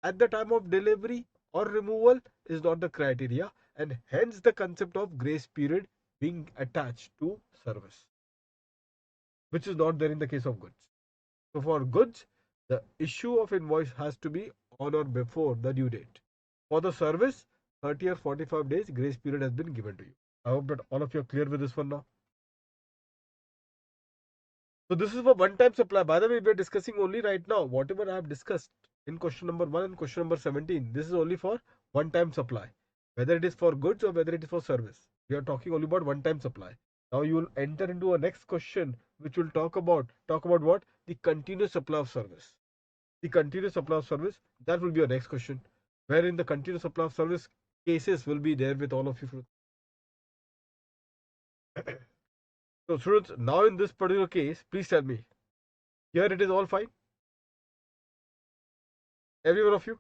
at the time of delivery or removal is not the criteria, and hence the concept of grace period being attached to service, which is not there in the case of goods. So for goods, the issue of invoice has to be on or before the due date. For the service, 30 or 45 days grace period has been given to you. I hope that all of you are clear with this one now. So this is for one-time supply. By the way, we are discussing only right now whatever I have discussed in question number 1 and question number 17. This is only for one-time supply, whether it is for goods or whether it is for service. We are talking only about one-time supply. Now you will enter into a next question, which will talk about what? The continuous supply of service. The continuous supply of service, that will be your next question, wherein the continuous supply of service cases will be there with all of you. So students, now in this particular case, please tell me, here it is all fine? Every one of you?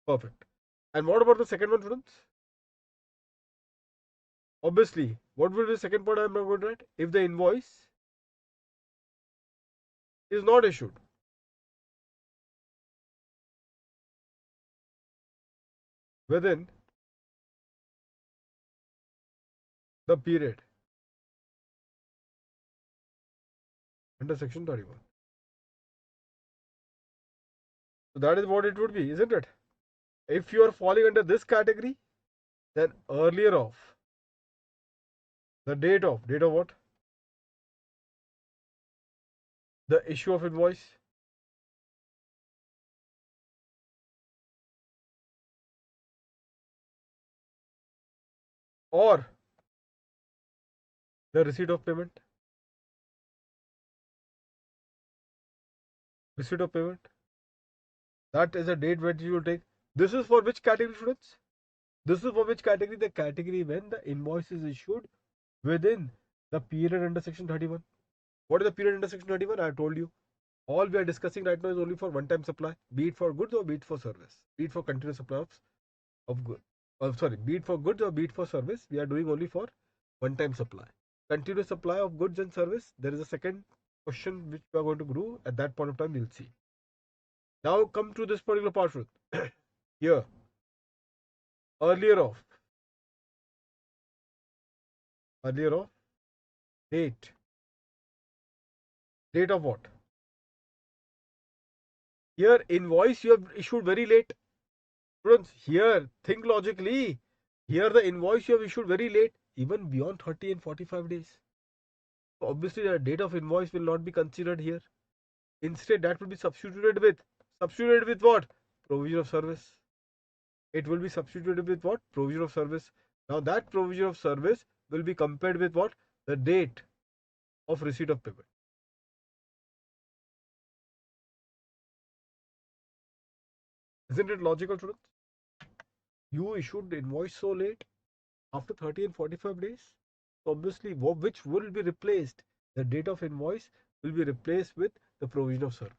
Perfect. And what about the second one, students? Obviously, what will be the second part I am going to write? If the invoice is not issued. Within the period under section 31. So that is what it would be, isn't it? If you are falling under this category, then earlier of the date of what? The issue of invoice, or the receipt of payment. Receipt of payment. That is a date when you will take. This is for which category, students? This is for which category? The category when the invoice is issued within the period under section 31. What is the period under section 31? I have told you. All we are discussing right now is only for one-time supply, be it for goods or be it for service, be it for continuous supply of goods. Sorry, be it for goods or be it for service, we are doing only for one-time supply. Continuous supply of goods and service, there is a second question which we are going to do. At that point of time, we'll see. Now come to this particular part. Here, earlier of date of what? Here, invoice you have issued very late. Students, here, think logically. Here, the invoice you have issued very late, even beyond 30 and 45 days. So obviously, the date of invoice will not be considered here. Instead, that will be substituted with what? Provision of service. It will be substituted with what? Provision of service. Now, that provision of service will be compared with what? The date of receipt of payment. Isn't it logical, students? You issued the invoice so late, after 30 and 45 days. So obviously, which will be replaced? The date of invoice will be replaced with the provision of service.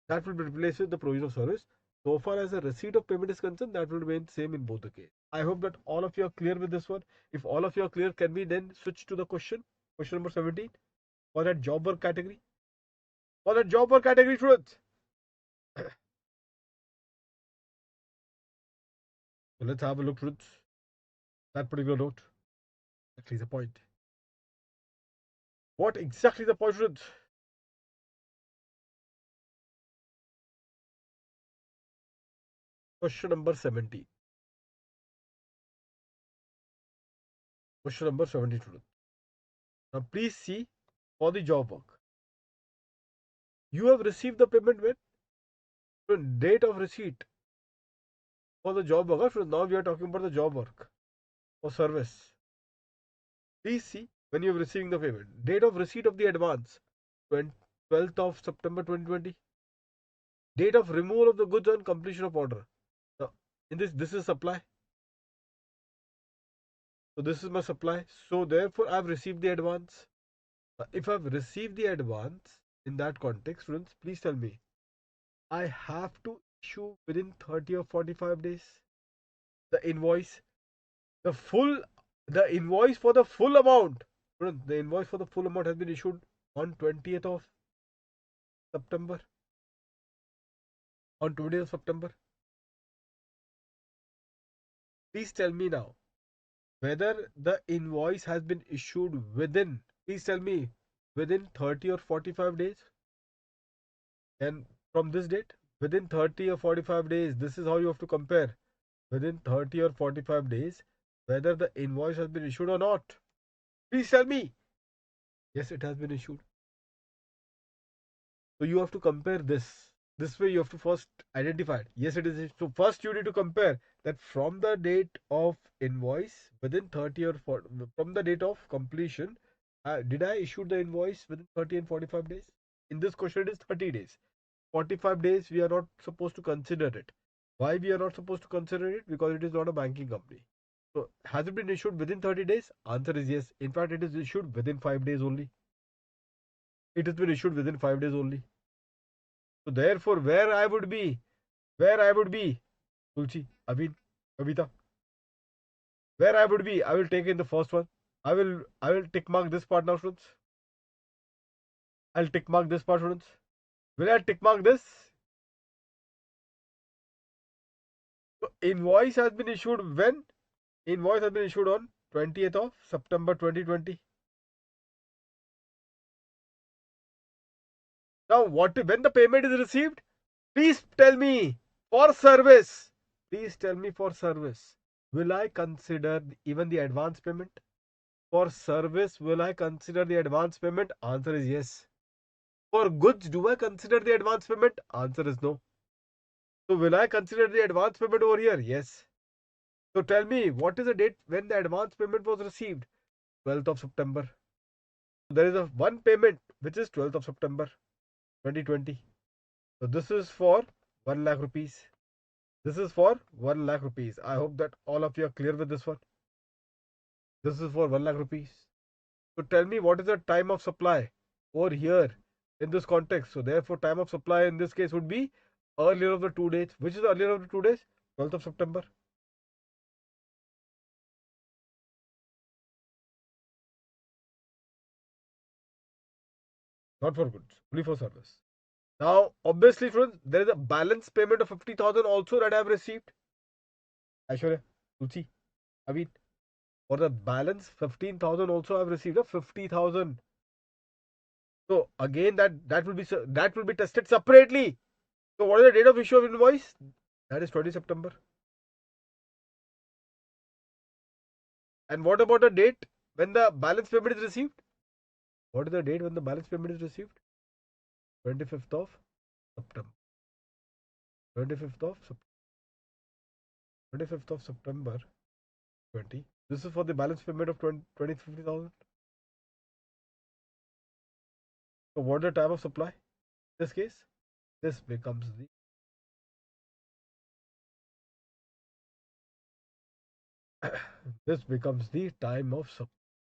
That will be replaced with the provision of service. So far as the receipt of payment is concerned, that will remain same in both the cases. I hope that all of you are clear with this one. If all of you are clear, can we then switch to the question number 17 for that job work category? For that job work category, students. So let's have a look at that particular note. Exactly the point. What exactly the point, students? Question number 17. Question number 17, students. Now please see for the job work. You have received the payment when? So date of receipt for the job work. So now we are talking about the job work or service. Please see when you are receiving the payment. Date of receipt of the advance, 12th of September 2020. Date of removal of the goods on completion of order. Now, in this is supply. So this is my supply. So therefore, I have received the advance. If I have received the advance in that context, students, please tell me, I have to issue within 30 or 45 days the invoice, the invoice for the full amount. Students, the invoice for the full amount has been issued on 20th of September. On 20th of September. Please tell me now whether the invoice has been issued within, please tell me, within 30 or 45 days. And from this date, within 30 or 45 days, this is how you have to compare. Within 30 or 45 days, whether the invoice has been issued or not. Please tell me. Yes, it has been issued. So you have to compare this. This way you have to first identify it. Yes, it is. So first you need to compare that from the date of invoice within 30 or 40, from the date of completion, did I issue the invoice within 30 and 45 days? In this question it is 30 days. 45 days we are not supposed to consider it. Why we are not supposed to consider it? Because it is not a banking company. So has it been issued within 30 days? Answer is yes. In fact, it is issued within 5 days only. It has been issued within 5 days only. So therefore, where I would be, Tulsi, Abhin, Kavita, where I would be, I will take in the first one. I will tick mark this part now, students. I'll tick mark this part, students. Will I tick mark this? So invoice has been issued when? Invoice has been issued on 20th of September 2020. Now, when the payment is received? Please tell me for service. Please tell me for service. Will I consider even the advance payment? For service, will I consider the advance payment? Answer is yes. For goods, do I consider the advance payment? Answer is no. So, will I consider the advance payment over here? Yes. So, tell me, what is the date when the advance payment was received? 12th of September. There is one payment which is 12th of September 2020. So, this is for 1 lakh rupees. This is for 1 lakh rupees. I hope that all of you are clear with this one. This is for 1 lakh rupees. So tell me, what is the time of supply over here in this context? So therefore, time of supply in this case would be earlier of the 2 days. Which is the earlier of the 2 days? 12th of September. Not for goods, only for service. Now, obviously, friends, there is a balance payment of 50,000 also that I have received. Aishwarya, Ruchi, Avid, for the balance 15,000 also I have received a 50,000. So again, that will be tested separately. So what is the date of issue of invoice? That is 20 September. And what about the date when the balance payment is received? What is the date when the balance payment is received? 25th of September. 25th of September. 25th of September 20. This is for the balance payment of 50,000. So what is the time of supply? In this case, this becomes the this becomes the time of supply.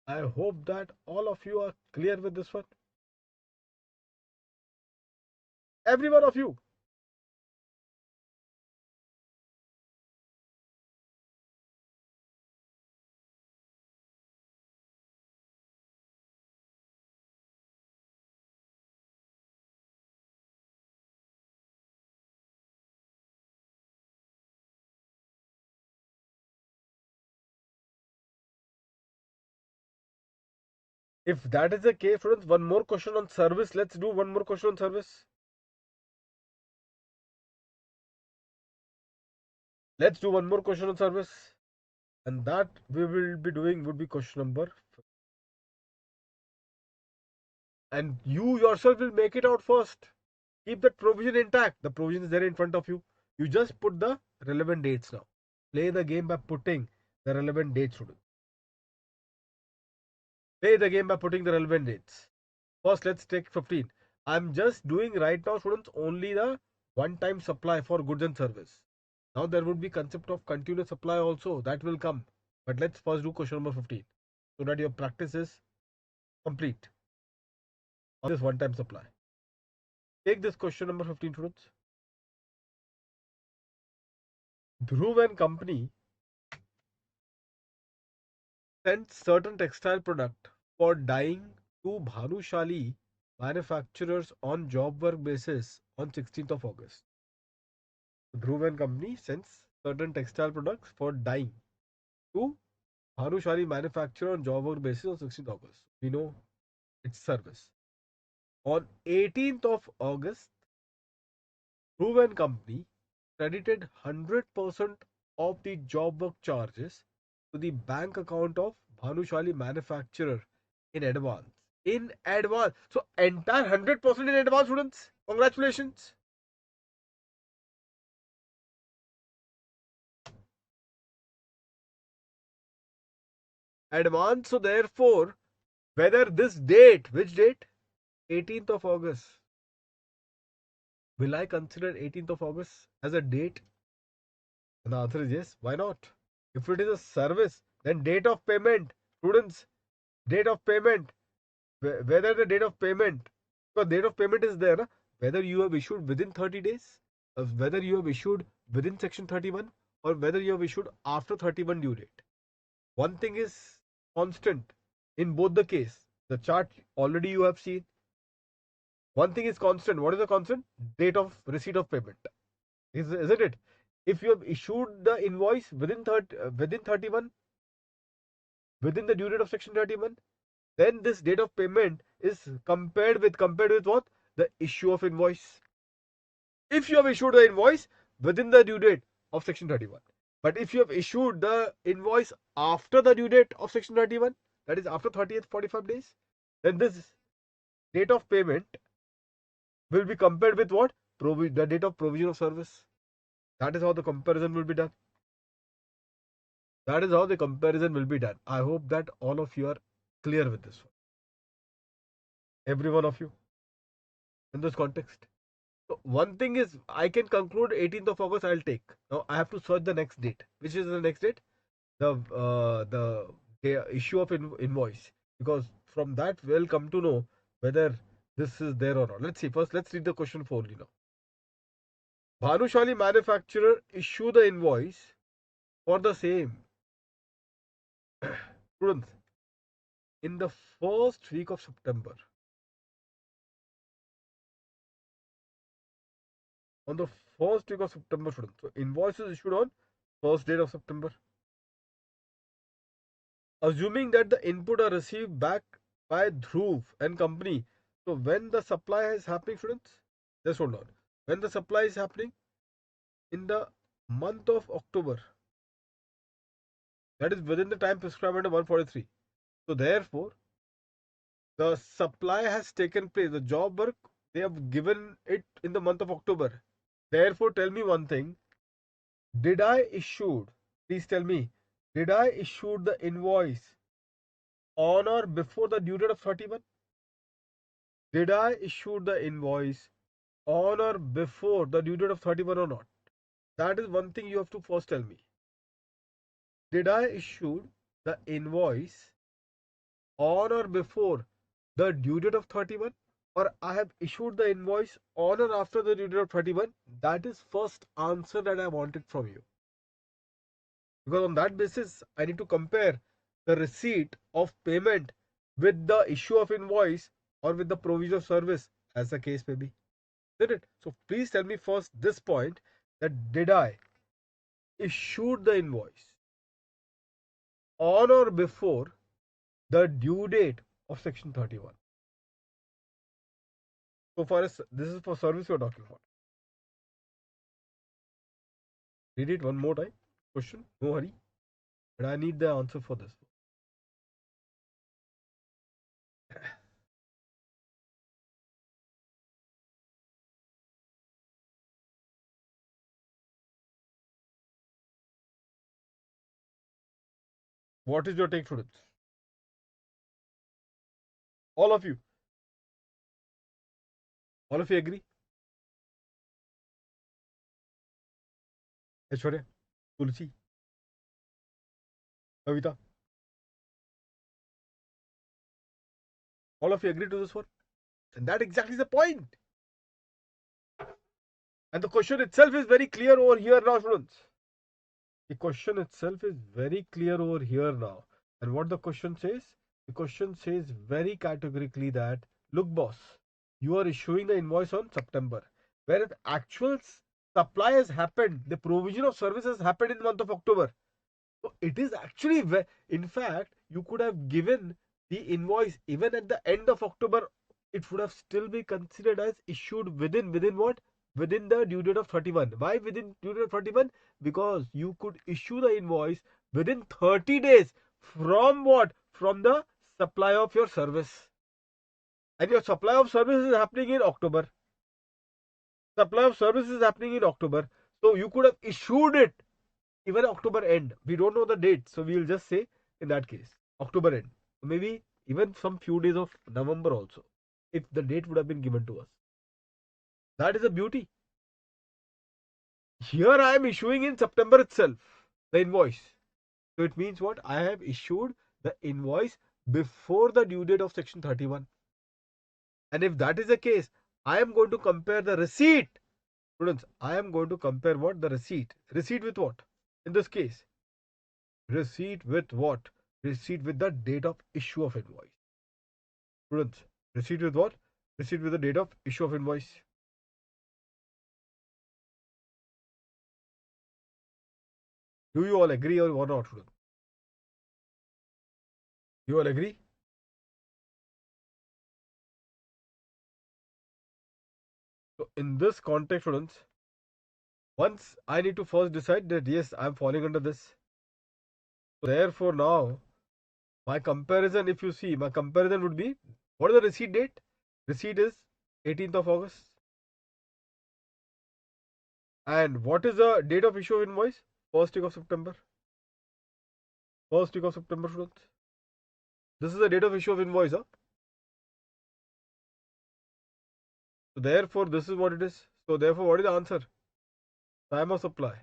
I hope that all of you are clear with this one. Every one of you. If that is the case, friends, one more question on service. Let's do one more question on service. Let's do one more question on service. And that we will be doing would be question number. And you yourself will make it out first. Keep that provision intact. The provision is there in front of you. You just put the relevant dates now. Play the game by putting the relevant dates, students. Play the game by putting the relevant dates. First, let's take 15. I'm just doing right now, students, only the one-time supply for goods and service. Now there would be concept of continuous supply also. That will come. But let's first do question number 15 so that your practice is complete on this one-time supply. Take this question number 15, students. Dhruv and company sent certain textile product for dyeing to Bhanushali manufacturers on job work basis on 16th of August. Dhruv and company sends certain textile products for dyeing to Bhanushali manufacturer on job work basis on 16th August. We know it's service. On 18th of August, Dhruv and company credited 100% of the job work charges to the bank account of Bhanushali manufacturer in advance. In advance. So entire 100% in advance, students. Congratulations. Advance. So therefore, whether this date, which date? 18th of August. Will I consider 18th of August as a date? And the answer is yes. Why not? If it is a service, then date of payment, students, date of payment, whether the date of payment, because date of payment is there, whether you have issued within 30 days, whether you have issued within section 31, or whether you have issued after 31 due date. One thing is constant in both the case. The chart already you have seen. One thing is constant. What is the constant? Date of receipt of payment. Isn't it? If you have issued the invoice within 31, within the due date of section 31, then this date of payment is compared with what? The issue of invoice. If you have issued the invoice within the due date of section 31, but if you have issued the invoice after the due date of section 31, that is after 30th 45 days, then this date of payment will be compared with what? The date of provision of service. That is how the comparison will be done. That is how the comparison will be done. I hope that all of you are clear with this one. Every one of you in this context. So one thing is, I can conclude 18th of August I'll take. Now I have to search the next date. Which is the next date? The issue of invoice. Because from that we'll come to know whether this is there or not. Let's see. First, let's read the question fully now. Bhanushali manufacturer issue the invoice for the same. Students, in the first week of September, on the first week of September, students. So invoice is issued on first date of September. Assuming that the input are received back by Dhruv and company. So when the supply is happening, students, just hold on. When the supply is happening in the month of October, that is within the time prescribed under 143. So therefore, the supply has taken place. The job work they have given it in the month of October. Therefore, tell me one thing. Did I issued? Please tell me. Did I issued the invoice on or before the due date of 31? Did I issue the invoice on or before the due date of 31 or not? That is one thing you have to first tell me. Did I issue the invoice on or before the due date of 31, or I have issued the invoice on or after the due date of 31? That is first answer that I wanted from you. Because on that basis, I need to compare the receipt of payment with the issue of invoice or with the provision of service, as the case may be. Did it? So please tell me first this point, that did I issue the invoice on or before the due date of section 31? So far as this is for service we are talking about. Read it one more time. Question, no hurry. But I need the answer for this. What is your take, students? All of you. All of you agree? Aishwarya, Tulsi, Kavita. All of you agree to this one? And that exactly is the point. And the question itself is very clear over here now, students. The question itself is very clear over here now. And what the question says? The question says very categorically that, look, boss, you are issuing the invoice on September, whereas actual supply has happened, the provision of services happened in the month of October. So it is actually, in fact, you could have given the invoice even at the end of October. It would have still be considered as issued within what? Within the due date of 31. Why within due date of 31? Because you could issue the invoice within 30 days from what? From the supply of your service. And your supply of service is happening in October. Supply of service is happening in October. So you could have issued it even October end. We don't know the date, so we'll just say in that case October end. Maybe even some few days of November also, if the date would have been given to us. That is the beauty. Here I am issuing in September itself the invoice. So it means what? I have issued the invoice before the due date of section 31. And if that is the case, I am going to compare the receipt. Students, I am going to compare what? The receipt. Receipt with what? In this case, receipt with what? Receipt with the date of issue of invoice. Students, receipt with what? Receipt with the date of issue of invoice. Do you all agree or not, students? You all agree? So in this context, students, once I need to first decide that yes, I am falling under this. So therefore now, my comparison, if you see, my comparison would be, what is the receipt date? Receipt is 18th of August. And what is the date of issue of invoice? First week of September. First week of September, students. This is the date of issue of invoice. Huh? So therefore, this is what it is. So therefore, what is the answer? Time of supply.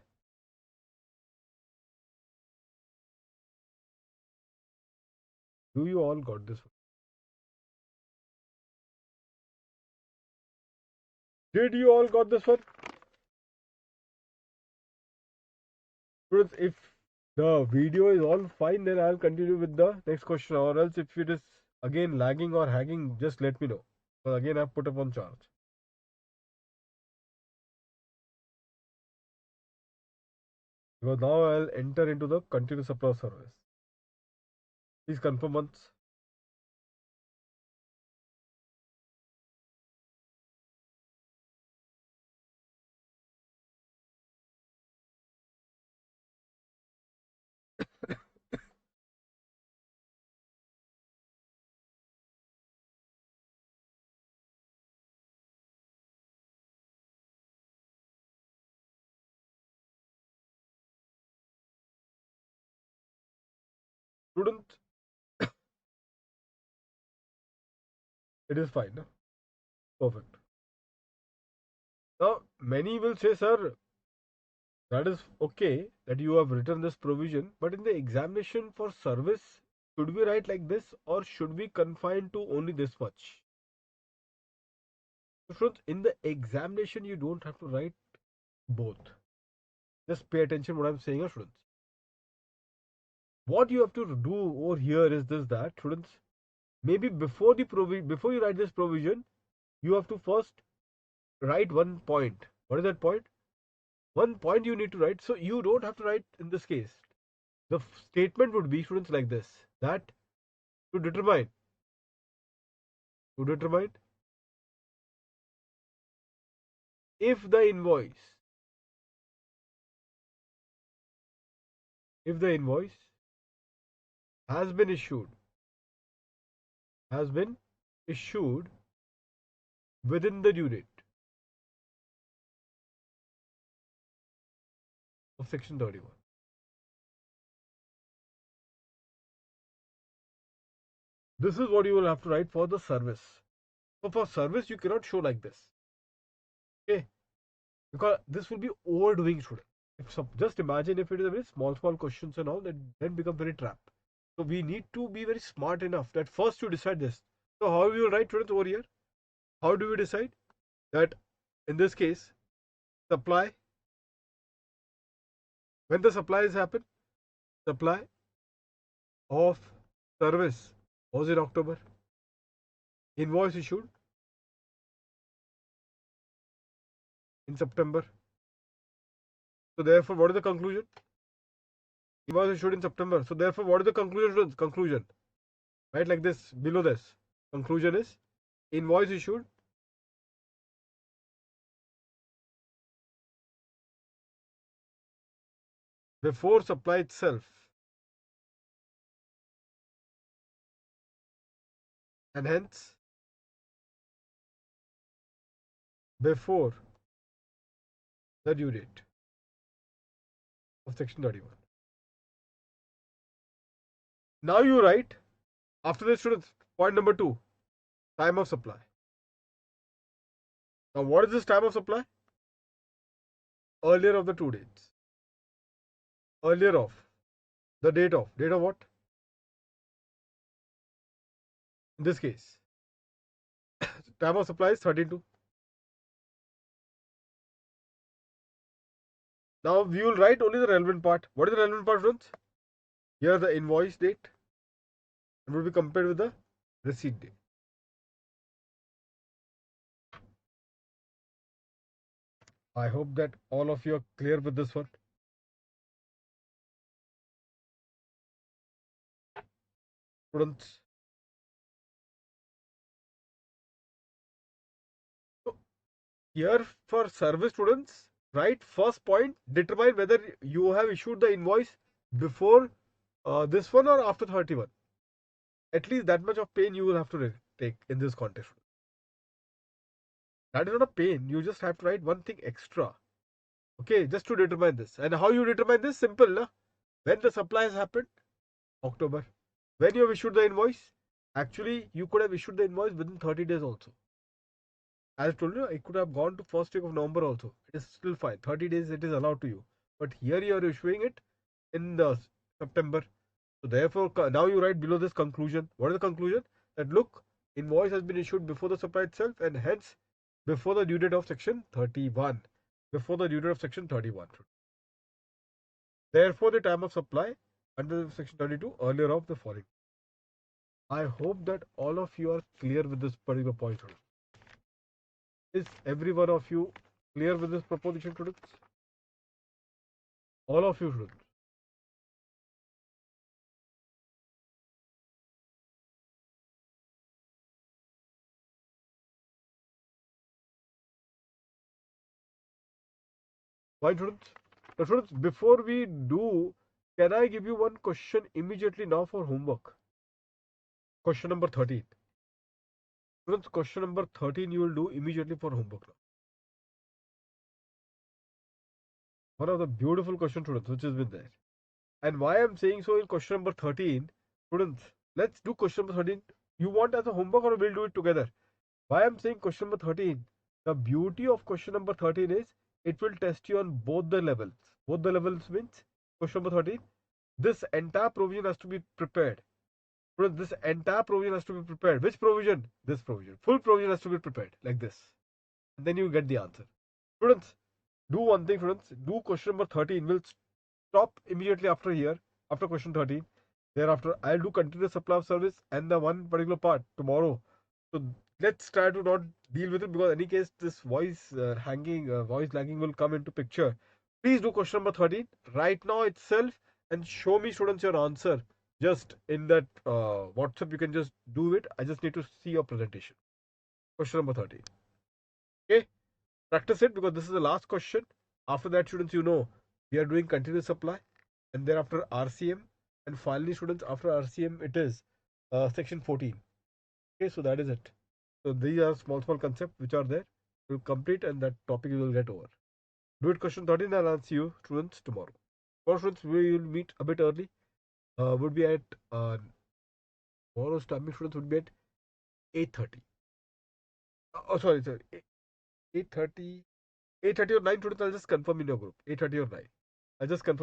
Do you all got this one? Did you all got this one? Students, if the video is all fine, then I'll continue with the next question. Or else, if it is again lagging or hanging, just let me know. So again, I've put up on charge. Because now I'll enter into the continuous supply service. Please confirm once. Student, it is fine. No? Perfect. Now, many will say, sir, that is okay that you have written this provision, but in the examination for service, should we write like this or should we confine to only this much? So, friends, in the examination, you don't have to write both. Just pay attention what I'm saying, students. What you have to do over here is this that students, maybe before before you write this provision, you have to first write one point. What is that point? One point you need to write. So you don't have to write in this case. The statement would be, students, like this, that to determine if the invoice has been issued within the due date of section 31. This is what you will have to write for the service. So for service, you cannot show like this. Okay, because this will be overdoing, student. Just imagine if it is a very small questions and all, that then become very trap. So we need to be very smart enough that first you decide this. So how we will write, students, over here? How do we decide that in this case supply, when the supplies happen, supply of service was in October, invoice issued in September. So therefore, what is the conclusion? Invoice issued in September. So therefore, what is the conclusion? Conclusion, right? Like this, below this. Conclusion is invoice issued before supply itself, and hence before the due date of section 31. Now you write, after this, students, point number 2, time of supply. Now what is this time of supply? Earlier of the 2 dates. Earlier of the date of what? In this case, time of supply is 32. Now we will write only the relevant part. What is the relevant part, students? Here the invoice date will be compared with the receipt date. I hope that all of you are clear with this one. Students, so here for service, students, right, first point, determine whether you have issued the invoice before this one or after 31. At least that much of pain you will have to take in this context. That is not a pain. You just have to write one thing extra. Okay, just to determine this. And how you determine this? Simple, na? When the supply has happened, October. When you have issued the invoice, actually you could have issued the invoice within 30 days also. As I told you, it could have gone to first week of November also. It is still fine. 30 days it is allowed to you. But here you are issuing it in the September. So therefore, now you write below this conclusion. What is the conclusion? That look, invoice has been issued before the supply itself, and hence before the due date of section 31. Before the due date of section 31. Therefore, the time of supply under section 32 earlier of the following. I hope that all of you are clear with this particular point. Is every one of you clear with this proposition, students? All of you, students. Why, students? Now, students, before we do, can I give you one question immediately now for homework? Question number 13. Students, question number 13 you will do immediately for homework now. One of the beautiful questions, students, which has been there. And why I'm saying so in question number 13, students, let's do question number 13. You want as a homework or we'll do it together? Why I'm saying question number 13? The beauty of question number 13 is it will test you on both the levels. Both the levels means question number 13. This entire provision has to be prepared. Students, this entire provision has to be prepared. Which provision? This provision. Full provision has to be prepared like this. And then you get the answer. Students, do one thing, students. Do question number 13. We'll stop immediately after here, after question 13. Thereafter, I'll do continuous supply of service and the one particular part tomorrow. So let's try to not deal with it because in any case, this voice voice lagging will come into picture. Please do question number 13 right now itself and show me, students, your answer. Just in that WhatsApp, you can just do it. I just need to see your presentation. Question number 13. Okay, practice it because this is the last question. After that, students, you know we are doing continuous supply and thereafter RCM, and finally, students, after RCM it is section 14. Okay, so that is it. So these are small concepts which are there. We'll complete and that topic you will get over. Do it question 13 and I'll see you, students, tomorrow. Tomorrow, students, we will meet a bit early. Would be at tomorrow's timing, students, would be at 8:30. Oh, sorry, 8:30. 8:30 or 9, students, I'll just confirm in your group. 8:30 or 9. I'll just confirm.